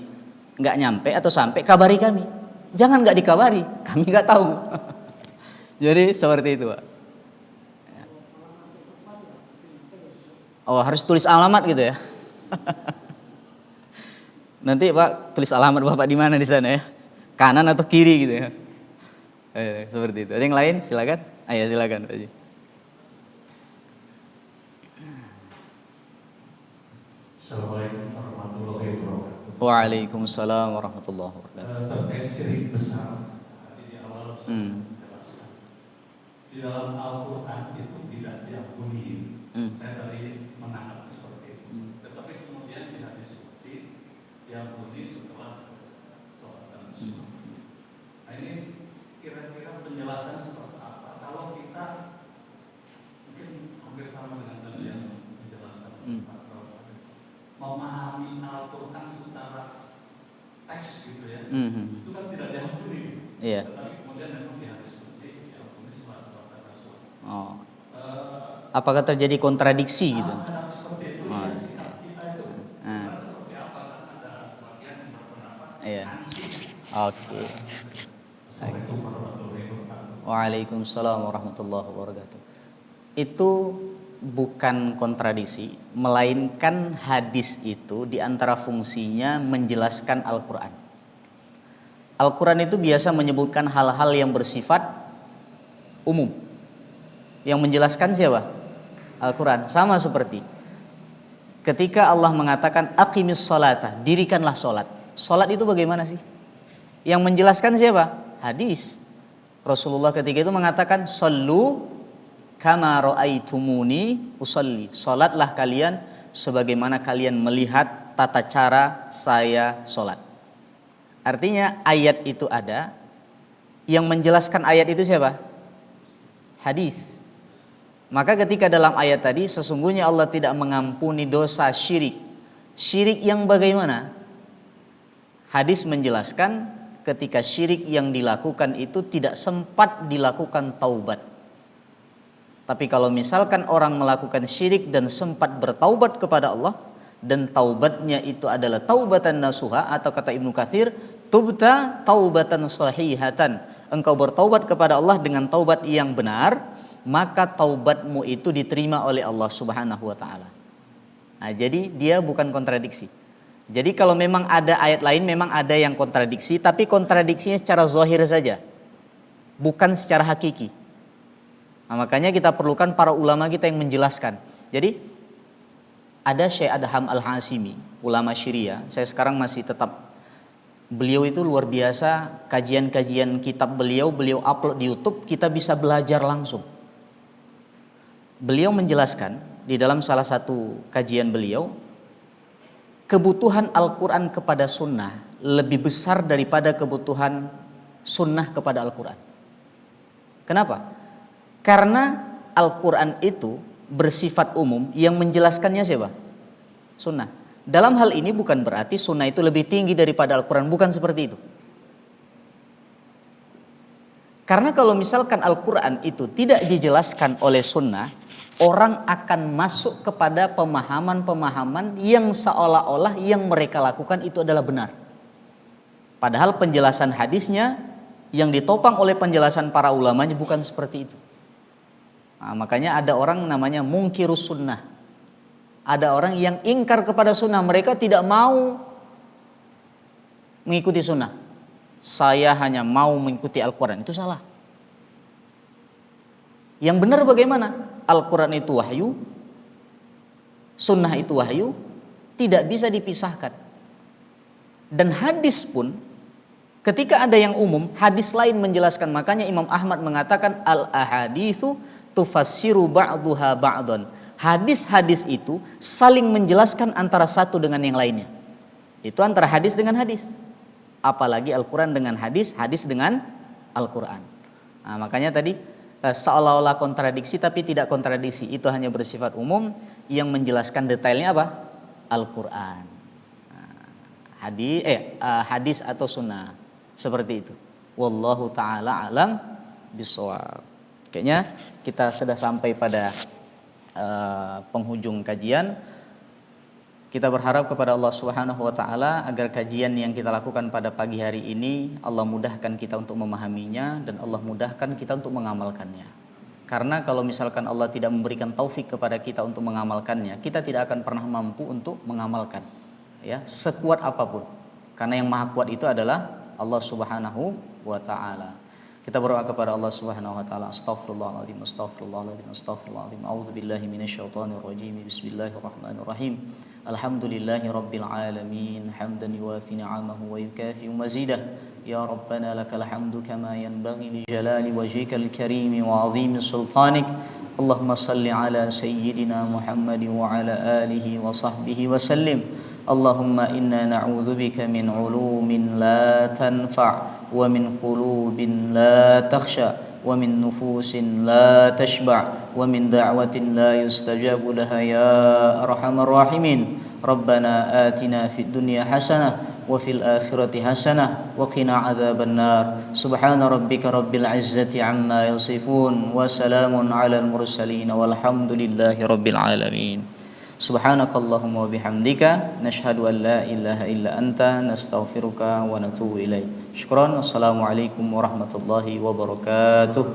nggak nyampe atau sampai, kabari kami. Jangan nggak dikabari, kami nggak tahu. Jadi seperti itu, Pak. Oh, harus tulis alamat gitu ya. Nanti Pak tulis alamat Bapak di mana di sana ya, kanan atau kiri gitu ya. Seperti itu. Ada yang lain? Silakan. Ayo silakan Pak Haji. Assalamualaikum warahmatullahi wabarakatuh. Waalaikumsalam warahmatullahi wabarakatuh. Terkait syirik besar, tadi di awal sudah menjelaskan. Di dalam Al-Quran itu tidak diampuni. Saya tadi menangkap seperti itu. Tetapi kemudian kita diskusi diampuni setelah Taubat dan Nasuha. Nah ini kira-kira penjelasan seperti apa? Kalau kita mungkin hampir sama dengan tadi yang dijelaskan Pak Prof. Memahami Al-Quran secara teks gitu ya, itu kan tidak diampuni. Iya. Tetapi kemudian memang didiskusi diampuni setelah Taubat dan Nasuha. Oh. Apakah terjadi kontradiksi gitu? Seperti itu ya, sikap kita itu sebenarnya seperti apa? Kan ada sebagian yang berpendapat Iya. Oke. Assalamualaikum warahmatullahi wabarakatuh. Waalaikumsalam warahmatullahi wabarakatuh. Itu bukan kontradiksi, melainkan hadis itu diantara fungsinya menjelaskan Al-Quran. Al-Quran itu biasa menyebutkan hal-hal yang bersifat umum. Yang menjelaskan siapa? Al-Quran. Sama seperti ketika Allah mengatakan aqimis sholata, dirikanlah sholat. Sholat itu bagaimana sih? Yang menjelaskan siapa? Hadis. Rasulullah ketika itu mengatakan shollu kama ra'aitumuni usolli. Sholatlah kalian sebagaimana kalian melihat tata cara saya sholat. Artinya ayat itu ada. Yang menjelaskan ayat itu siapa? Hadis. Maka ketika dalam ayat tadi sesungguhnya Allah tidak mengampuni dosa syirik. Syirik yang bagaimana? Hadis menjelaskan ketika syirik yang dilakukan itu tidak sempat dilakukan taubat. Tapi kalau misalkan orang melakukan syirik dan sempat bertaubat kepada Allah, dan taubatnya itu adalah taubatan nasuha, atau kata Ibnu Katsir, tubta taubatan sahihatan. Engkau bertaubat kepada Allah dengan taubat yang benar, maka taubatmu itu diterima oleh Allah Subhanahu wa taala. Nah, jadi dia bukan kontradiksi. Jadi kalau memang ada ayat lain, memang ada yang kontradiksi, tapi kontradiksinya secara zahir saja, bukan secara hakiki. Nah, makanya kita perlukan para ulama kita yang menjelaskan. Jadi ada Syekh Adham Al-Hasimi, ulama Syria. Saya sekarang masih tetap, beliau itu luar biasa, kajian-kajian kitab beliau upload di YouTube, kita bisa belajar langsung. Beliau menjelaskan di dalam salah satu kajian beliau, kebutuhan Al-Quran kepada sunnah lebih besar daripada kebutuhan sunnah kepada Al-Quran. Kenapa? Karena Al-Quran itu bersifat umum, yang menjelaskannya siapa? Sunnah. Dalam hal ini bukan berarti sunnah itu lebih tinggi daripada Al-Quran, bukan seperti itu. Karena kalau misalkan Al-Quran itu tidak dijelaskan oleh sunnah, orang akan masuk kepada pemahaman-pemahaman yang seolah-olah yang mereka lakukan itu adalah benar. Padahal penjelasan hadisnya yang ditopang oleh penjelasan para ulamanya bukan seperti itu. Nah, makanya ada orang namanya mungkirus sunnah. Ada orang yang ingkar kepada sunnah, mereka tidak mau mengikuti sunnah. Saya hanya mau mengikuti Al-Quran, itu salah. Yang benar bagaimana? Al-Quran itu wahyu, sunnah itu wahyu, tidak bisa dipisahkan. Dan hadis pun Ketika ada yang umum, hadis lain menjelaskan. Makanya Imam Ahmad mengatakan al-ahaditsu tufassiru ba'duha ba'don. Hadis-hadis itu saling menjelaskan antara satu dengan yang lainnya. Itu antara hadis dengan hadis. Apalagi Al-Quran dengan hadis, hadis dengan Al-Quran. Nah, makanya tadi seolah-olah kontradiksi tapi tidak kontradiksi. Itu hanya bersifat umum. Yang menjelaskan detailnya apa? Al-Quran. Hadis atau sunnah. Seperti itu. Wallahu ta'ala alam bisawab. Kayaknya kita sudah sampai pada penghujung kajian. Kita berharap kepada Allah Subhanahu wa taala agar kajian yang kita lakukan pada pagi hari ini Allah mudahkan kita untuk memahaminya dan Allah mudahkan kita untuk mengamalkannya. Karena kalau misalkan Allah tidak memberikan taufik kepada kita untuk mengamalkannya, kita tidak akan pernah mampu untuk mengamalkan, ya, sekuat apapun. Karena yang maha kuat itu adalah Allah Subhanahu wa taala. Kita berdoa kepada Allah Subhanahu wa taala. Astaghfirullahaladzim, astaghfirullahaladzim, astaghfirullahaladzim. A'udzubillahi minasyaitonirrajim. Bismillahirrahmanirrahim. Alhamdulillahi rabbil alamin. Hamdan yuwafi ni'amahu wa yukafi mazidah. Ya Rabbana lakal hamdu kama yanbaghi li jalali wajhikal karim wa 'azimi sultanik. Allahumma salli ala sayyidina Muhammad wa ala alihi wa sahbihi wa sallim. Allahumma inna na'udzubika min 'ulumin la tanfa' wa min qulubin la takhsha wa min nufusin la tashba' wa min da'watin la yustajabu laha ya arhamar rahimin. Rabbana atina fid dunya hasanah wa fil akhirati hasanah wa qina adzaban nar. Subhana rabbika rabbil izzati amma yasifun wa salamun alal mursalin walhamdulillahi rabbil alamin. Subhanakallahumma wa bihamdika nashhadu an la ilaha illa anta nastaghfiruka wa natubu ilaik. Syukran. Assalamualaikum warahmatullahi wabarakatuh.